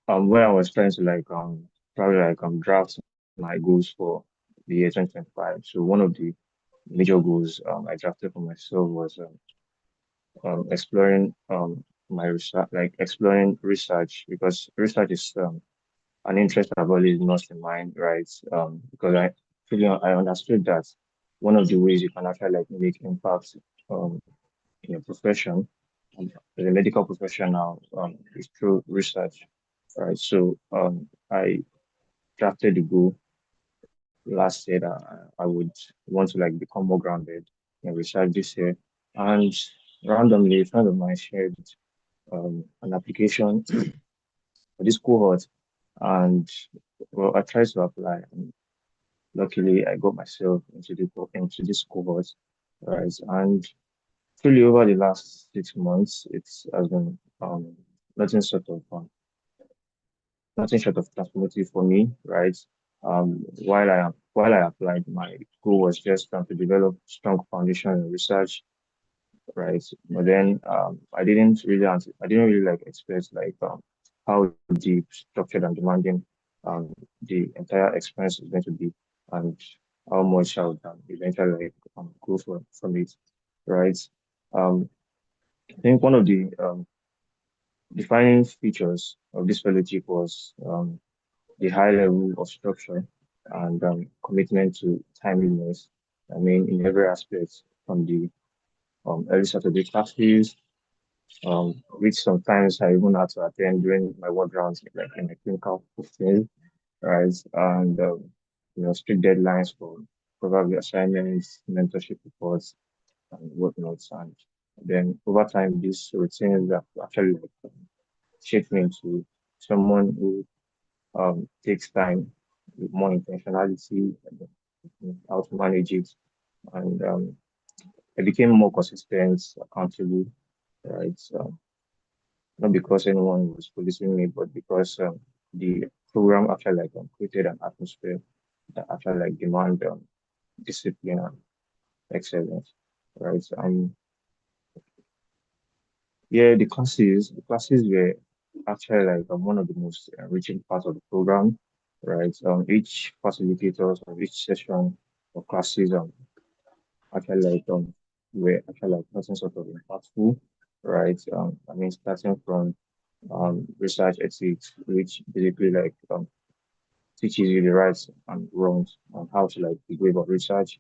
where I was trying to probably draft my goals for the year 2025. So one of the major goals I drafted for myself was exploring my research, like exploring research, because research is an interest I've always nursed in mind, right? Because I understood that one of the ways you can actually like make impact um, in your profession, as a medical professional, is through research, right? So I drafted the goal last year that I would want to like become more grounded in research this year. And randomly, a friend of mine shared an application for this cohort, and well, I tried to apply, and luckily I got myself into this cohort, right? And truly over the last 6 months, it has been nothing sort of nothing short of transformative for me, right? While I applied, my goal was just to develop strong foundation in research, right? But then I didn't really like expect like how deep, structured, and demanding the entire experience is going to be, and how much I would eventually like go from it, right? Um, I think one of the defining features of this fellowship was the high level of structure and commitment to timeliness. I mean, in every aspect, from the early Saturday classes, which sometimes I even had to attend during my work rounds, like in my clinical posting, right? And strict deadlines for probably assignments, mentorship reports, and whatnot. And then over time, these routines have actually like, shaped me into someone who takes time with more intentionality, and how to manage it. And I became more consistent, accountable, right? Not because anyone was policing me, but because the program actually like created an atmosphere that actually like demand discipline and excellence, right? Yeah, the classes were actually like one of the most enriching parts of the program, right? Each facilitator of each session or classes actually like were actually like nothing sort of impactful, right? I mean, starting from research ethics, which basically like teaches you the rights and wrongs on how to like go about research,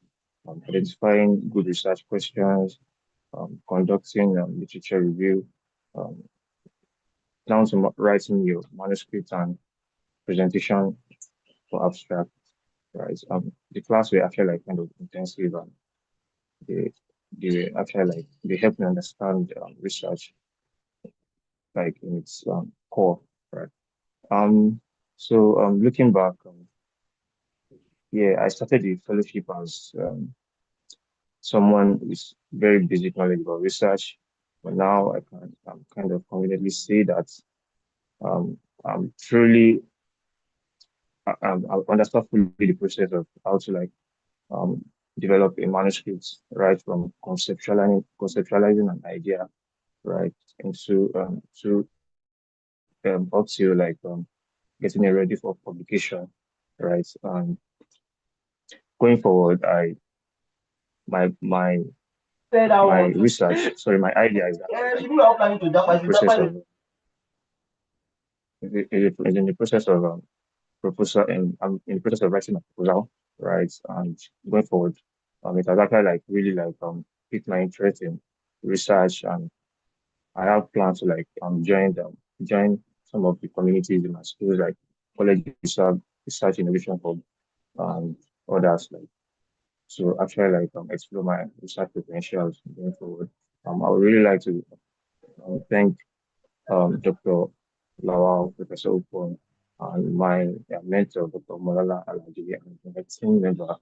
identifying good research questions, conducting literature review, um, down to writing your manuscript and presentation for abstract, right? The class were actually like kind of intensive and they they were actually like they helped me understand research like in its core, right? Um, so looking back, yeah, I started the fellowship as someone with very basic knowledge about research, but now I'm kind of confidently say that I'm truly I understand fully the process of how to like um, develop a manuscript, right, from conceptualizing an idea, right, into up to like getting it ready for publication, right. Going forward, my my my research, sorry, my idea is that the process of is in the process of proposal, and I'm in the process of writing a proposal, right? And going forward, it has actually like really like piqued my interest in research, and I have plans to like join some of the communities in my schools, like college research innovation hub and others like to actually like explore my research potentials going forward. I would really like to thank Dr. Lawal, Professor Upon, and my mentor, Dr. Malala Alaji, and my team member.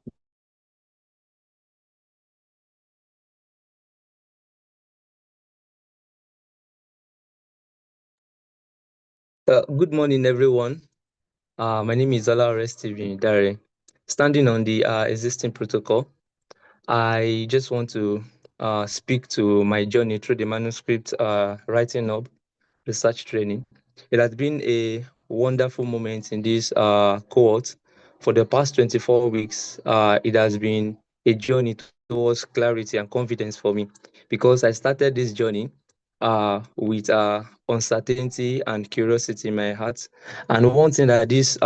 Good morning, everyone. My name is Ola Steven Dare. Standing on the existing protocol, I just want to speak to my journey through the manuscript writing up research training. It has been a wonderful moment in this cohort. For the past 24 weeks, it has been a journey towards clarity and confidence for me because I started this journey with uncertainty and curiosity in my heart. And one thing that this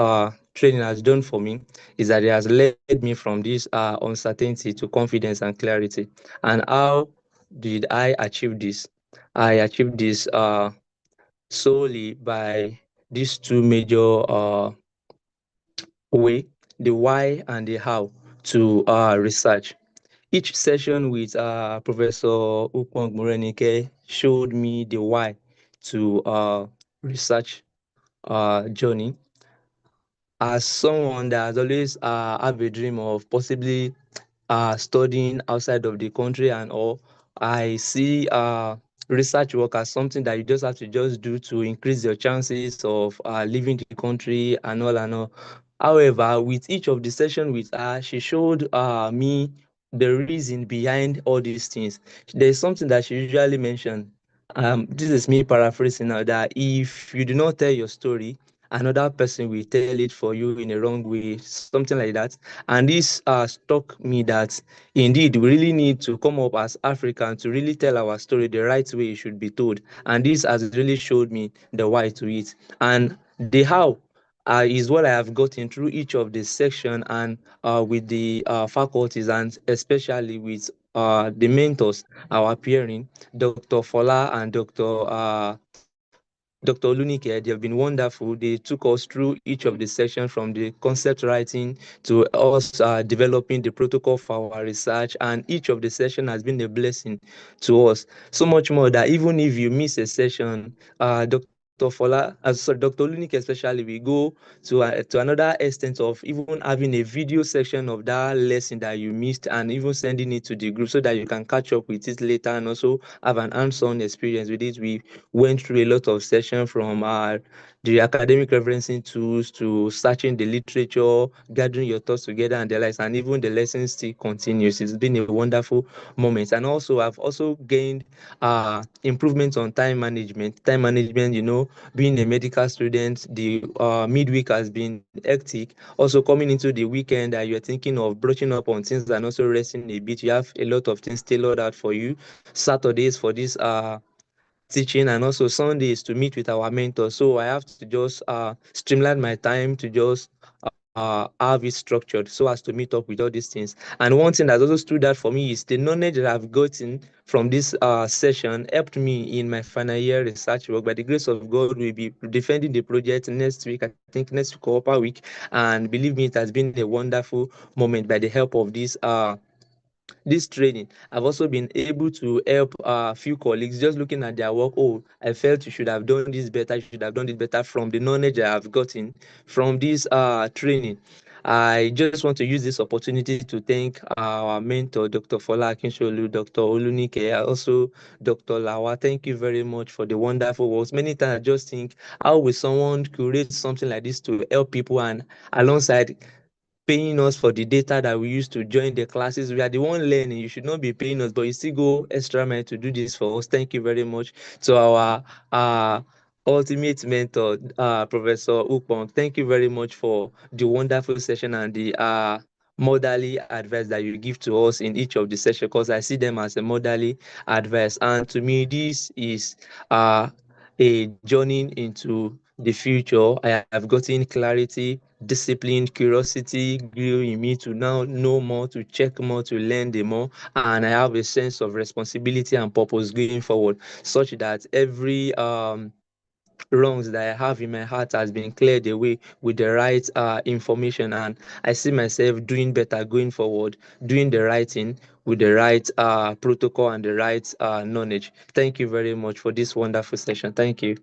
training has done for me is that it has led me from this uncertainty to confidence and clarity. And how did I achieve this? I achieved this solely by these two major way, the why and the how to research. Each session with Professor Upong Morenike showed me the why to research journey. As someone that has always have a dream of possibly studying outside of the country and all, I see research work as something that you just have to just do to increase your chances of leaving the country and all and all. However, with each of the session with her, she showed me the reason behind all these things. There's something that she usually mentions. This is me paraphrasing now, that if you do not tell your story, another person will tell it for you in a wrong way, something like that. And this struck me that indeed we really need to come up as Africans to really tell our story the right way it should be told. And this has really showed me the why to it. And the how is what I have gotten through each of the section and with the faculties, and especially with the mentors our appearing, Dr. Fola and Dr. Olunike. They have been wonderful. They took us through each of the sections from the concept writing to us developing the protocol for our research, and each of the session has been a blessing to us. So much more that even if you miss a session, Dr. Fola, sorry, Dr. Olunike especially, we go to another extent of even having a video section of that lesson that you missed and even sending it to the group so that you can catch up with it later and also have an hands-on experience with it. We went through a lot of sessions from the academic referencing tools to searching the literature, gathering your thoughts together and the likes, and even the lesson still continues. It's been a wonderful moment. And also, I've also gained improvements on time management. Time management, being a medical student, the midweek has been hectic. Also, coming into the weekend, you're thinking of brushing up on things and also resting a bit. You have a lot of things tailored out for you. Saturdays for this teaching, and also Sundays to meet with our mentors. So I have to just streamline my time to just have it structured so as to meet up with all these things. And one thing that also stood out for me is the knowledge that I've gotten from this session helped me in my final year research work. By the grace of God, we'll be defending the project next week, I think next week or upper week. And believe me, it has been a wonderful moment by the help of this training. I've also been able to help a few colleagues just looking at their work. Oh, I felt you should have done this better, you should have done it better from the knowledge I have gotten from this training. I just want to use this opportunity to thank our mentor, Dr. Fola Akinsholu, Dr. Olunike, also Dr. Lawa. Thank you very much for the wonderful words. Many times I just think, how will someone create something like this to help people, and alongside paying us for the data that we use to join the classes? We are the one learning. You should not be paying us, but you still go extra mile to do this for us. Thank you very much to our ultimate mentor, Professor Upong. Thank you very much for the wonderful session and the motherly advice that you give to us in each of the sessions, because I see them as a motherly advice. And to me, this is a journey into the future. I have gotten clarity, discipline, curiosity grew in me to now know more, to check more, to learn the more, and I have a sense of responsibility and purpose going forward, such that every wrongs that I have in my heart has been cleared away with the right information, and I see myself doing better going forward, doing the right thing with the right protocol and the right knowledge. Thank you very much for this wonderful session. Thank you.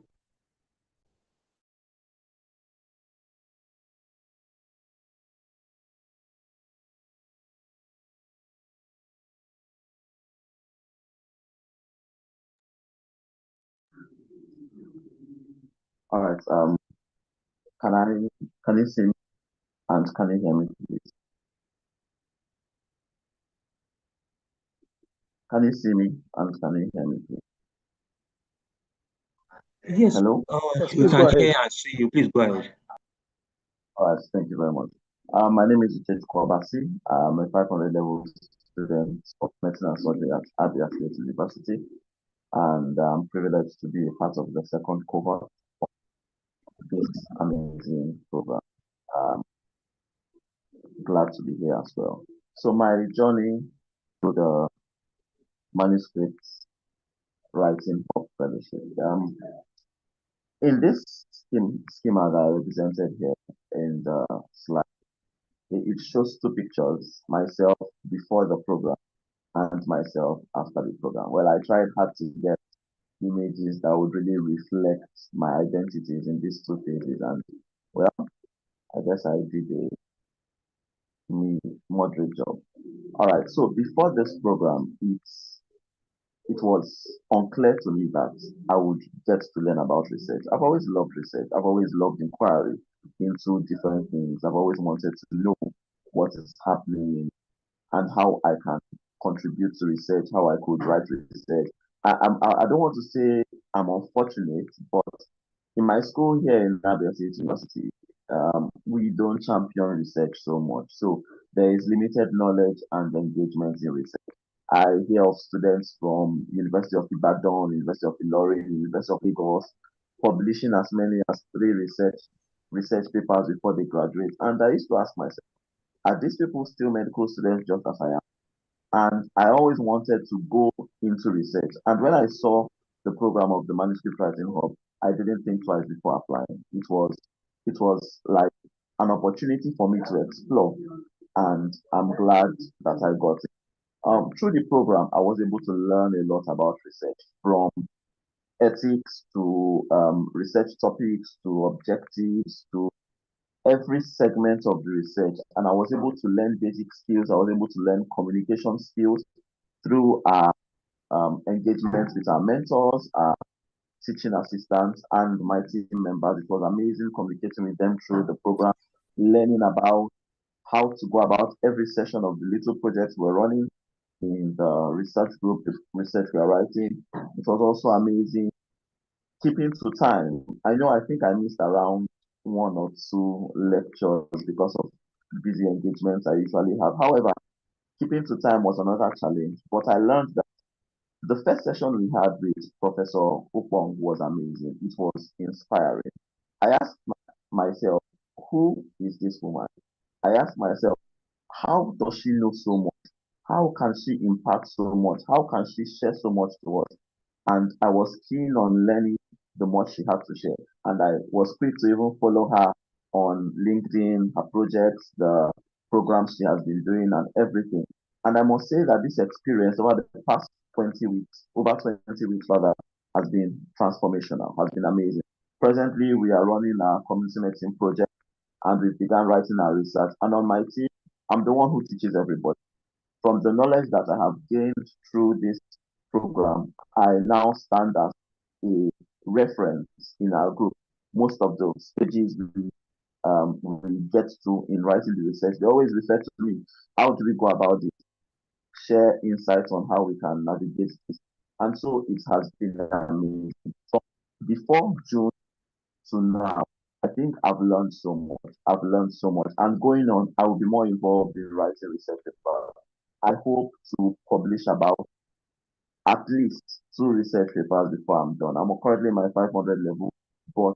All right. Can you see me and can you hear me, please? Can you see me and can you hear me, please? Yes, Hello? we Please can go hear ahead. and see you. Please go ahead. All right. Thank you very much. My name is Uche Kwabasi. I'm a 500 level student of medicine and surgery at Abia State University, and I'm privileged to be a part of the second cohort of this amazing program. Um, Glad to be here as well. So my journey to the manuscript writing of fellowship. In this schema that I represented here in the slide, it shows two pictures, myself before the program and myself after the program. Well, I tried hard to get images that would really reflect my identities in these two phases, and well, I guess I did a moderate job. All right, so before this program, it was unclear to me that I would get to learn about research. I've always loved research. I've always loved inquiry into different things. I've always wanted to know what is happening and how I can contribute to research, how I could write research. I don't want to say I'm unfortunate, but in my school here in Abia State University, we don't champion research so much. So there is limited knowledge and engagement in research. I hear of students from University of Ibadan, University of Ilorin, University of Lagos publishing as many as 3 research papers before they graduate. And I used to ask myself, are these people still medical students just as I am? And I always wanted to go into research. And when I saw the program of the Manuscript Writing Hub, I didn't think twice before applying. It was like an opportunity for me to explore, and I'm glad that I got it. Through the program, I was able to learn a lot about research, from ethics to research topics to objectives to every segment of the research. And I was able to learn basic skills. I was able to learn communication skills through our engagement with our mentors, our teaching assistants, and my team members. It was amazing communicating with them through the program, learning about how to go about every session of the little projects we're running in the research group, the research we're writing. It was also amazing keeping to time. I think I missed around 1 or 2 lectures because of busy engagements I usually have. However, keeping to time was another challenge, but I learned that the first session we had with Professor Upong was amazing. It was inspiring. I asked myself, who is this woman? I asked myself, how does she know so much? How can she impact so much? How can she share so much to us? And I was keen on learning the much she had to share. And I was quick to even follow her on LinkedIn, her projects, the programs she has been doing, and everything. And I must say that this experience over the past 20 weeks, over 20 weeks rather, has been transformational, has been amazing. Presently, we are running our community medicine project and we began writing our research. And on my team, I'm the one who teaches everybody. From the knowledge that I have gained through this program, I now stand as a reference in our group. Most of those stages we get to in writing the research, they always refer to me. How do we go about it? Share insights on how we can navigate this. And so it has been amazing. From before June to now, I think I've learned so much. I've learned so much. And going on, I will be more involved in writing research papers. I hope to publish about at least 2 research papers before I'm done. I'm currently in my 500 level, but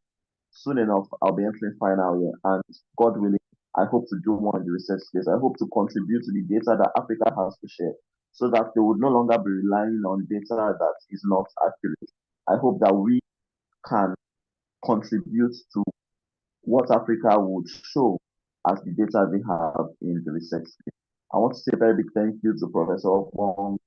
soon enough, I'll be entering final year. And God willing, I hope to do more in the research space. I hope to contribute to the data that Africa has to share so that they would no longer be relying on data that is not accurate. I hope that we can contribute to what Africa would show as the data they have in the research space. I want to say a very big thank you to Professor Wong,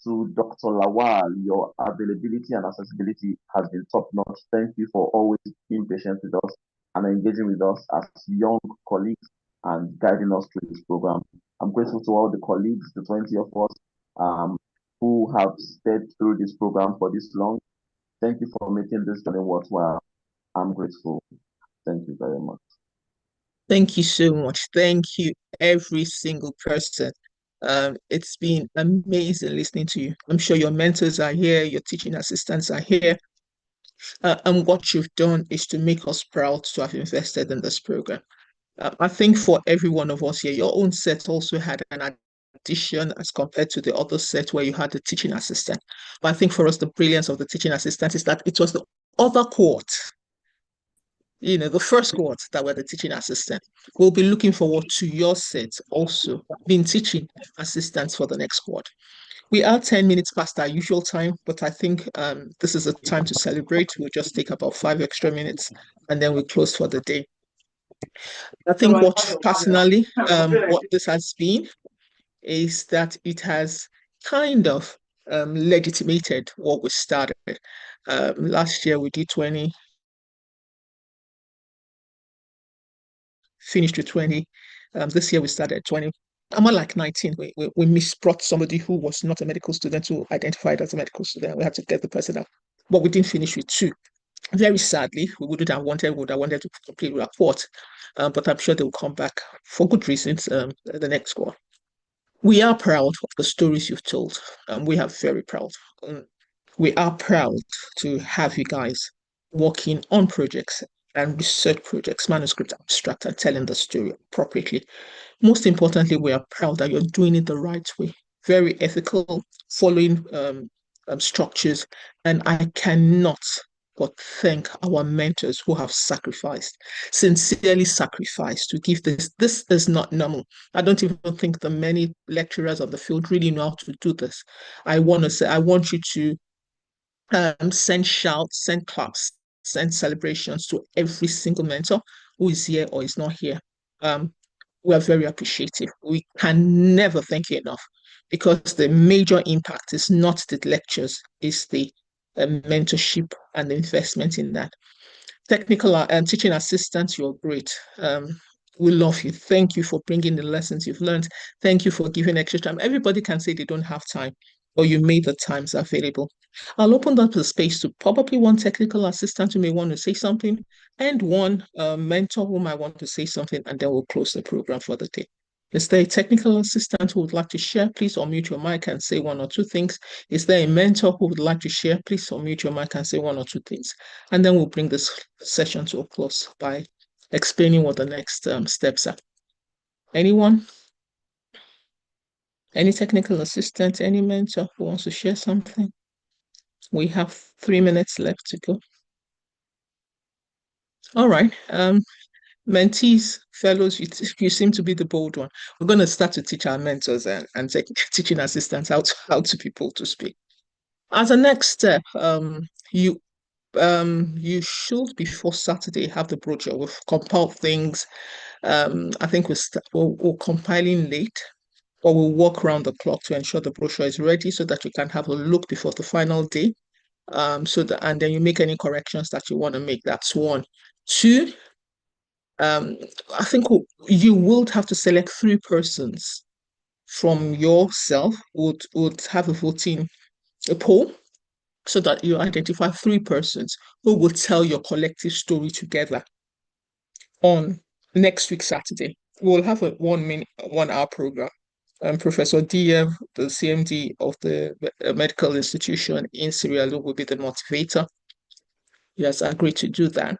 to Dr. Lawal. Your availability and accessibility has been top notch. Thank you for always being patient with us and engaging with us as young colleagues and guiding us through this program. I'm grateful to all the colleagues, the 20 of us who have stayed through this program for this long. Thank you for making this journey worthwhile. I'm grateful. Thank you very much. Thank you so much. Thank you, every single person. It's been amazing listening to you. I'm sure your mentors are here, your teaching assistants are here. And what you've done is to make us proud to have invested in this program. I think for every one of us here, your own set also had an addition as compared to the other set where you had the teaching assistant. But I think for us, the brilliance of the teaching assistant is that it was the other cohort, the first cohort that were the teaching assistant. We'll be looking forward to your set also being teaching assistants for the next cohort. We are 10 minutes past our usual time, but I think this is a time to celebrate. We'll just take about 5 extra minutes and then we close for the day. I think what personally, what this has been is that it has kind of legitimated what we started. Last year we did 20, finished with 20. This year we started at 20. I'm more like 19. We misbrought somebody who was not a medical student who identified as a medical student. We had to get the person out. But we didn't finish with 2. Very sadly, we would have wanted to complete with a 4th. But I'm sure they will come back for good reasons the next one. We are proud of the stories you've told. We are very proud. We are proud to have you guys working on projects and research projects, manuscript abstract, and telling the story appropriately. Most importantly, we are proud that you're doing it the right way, very ethical, following structures. And I cannot but thank our mentors who have sacrificed, sincerely sacrificed to give this. This is not normal. I don't even think the many lecturers of the field really know how to do this. I want you to send shouts, send claps, send celebrations to every single mentor who is here or is not here. We are very appreciative. We can never thank you enough because the major impact is not the lectures, it's the mentorship and the investment in that. Technical and teaching assistants, you're great. We love you. Thank you for bringing the lessons you've learned. Thank you for giving extra time. Everybody can say they don't have time, but you made the times available. I'll open up the space to probably one technical assistant who may want to say something and one mentor who might want to say something, and then we'll close the program for the day. Is there a technical assistant who would like to share? Please unmute your mic and say 1 or 2 things. Is there a mentor who would like to share? Please unmute your mic and say 1 or 2 things. And then we'll bring this session to a close by explaining what the next steps are. Anyone? Any technical assistant, any mentor who wants to share something? We have 3 minutes left to go. All right. Mentees, fellows, you seem to be the bold one. We're going to start to teach our mentors and teaching assistants how to people to speak. As a next step, you should before Saturday have the brochure. We've compiled things. I think we're compiling late, or we'll walk around the clock to ensure the brochure is ready so that you can have a look before the final day. And then you make any corrections that you want to make. That's one. Two, I think you would have to select 3 persons from yourself, would have a poll, so that you identify 3 persons who will tell your collective story together on next week, Saturday. We'll have a 1 hour program. Professor DM, the CMD of the medical institution in Sierra Leone, will be the motivator. He has agreed to do that.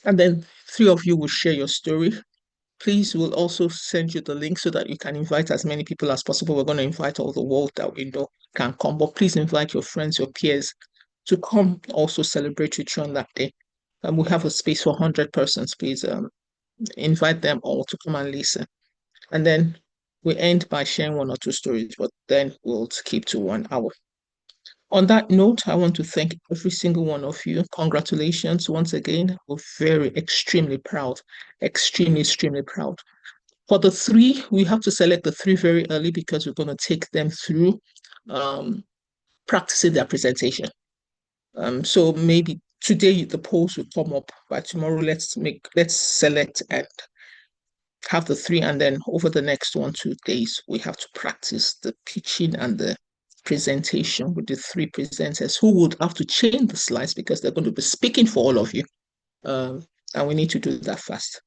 And then 3 of you will share your story. Please, we'll also send you the link so that you can invite as many people as possible. We're going to invite all the world that we know can come, but please invite your friends, your peers to come also celebrate with you on that day. And we have a space for 100 persons. Please invite them all to come and listen. And then we end by sharing 1 or 2 stories, but then we'll keep to 1 hour. On that note, I want to thank every single one of you. Congratulations once again. We're extremely proud, extremely proud. For the 3, we have to select the 3 very early because we're going to take them through practicing their presentation. So maybe today the polls will come up. By tomorrow, let's select and have the 3, and then over the next 1-2 days, we have to practice the pitching and the presentation with the 3 presenters who would have to change the slides because they're going to be speaking for all of you. And we need to do that fast.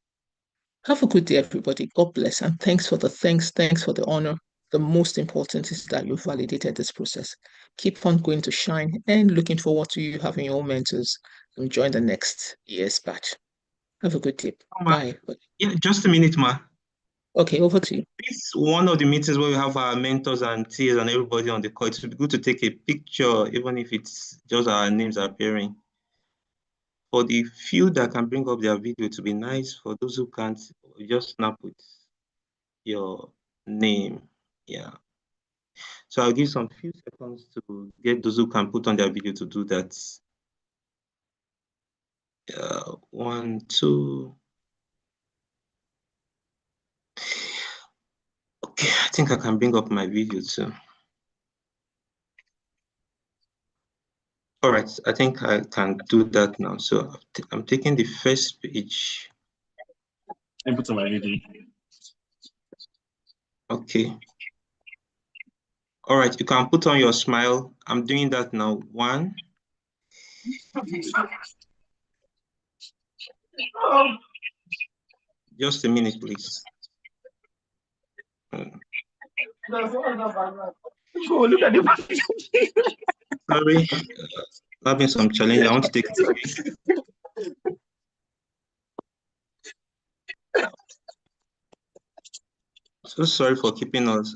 Have a good day, everybody. God bless. And thanks for the honor. The most important is that you validated this process. Keep on going to shine, and looking forward to you having your own mentors and join the next year's batch. Have a good day. Bye. Yeah, just a minute, Ma. Okay, over to you. This is one of the meetings where we have our mentors and TAs and everybody on the call. It would be good to take a picture, even if it's just our names appearing. For the few that can bring up their video, to be nice. For those who can't, just snap with your name. Yeah. So I'll give some few seconds to get those who can put on their video to do that. 1, 2. Okay, I think I can bring up my video too. All right, I think I can do that now. So I'm taking the first page. Input on my video. Okay. All right, you can put on your smile. I'm doing that now. 1. Just a minute, please. Sorry, having some challenge. I want to take it again. So sorry for keeping us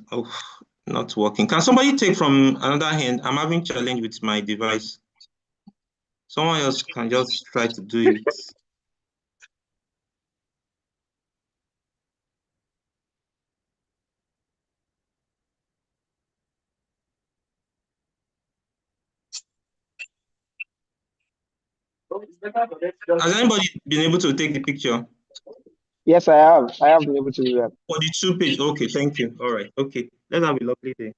not working. Can somebody take from another hand? I'm having challenge with my device. Someone else can just try to do it. Has anybody been able to take the picture? Yes, I have. I have been able to do that. For the 2 page. Okay, thank you. All right. Okay. Let's have a lovely day.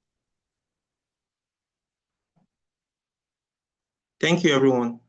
Thank you, everyone.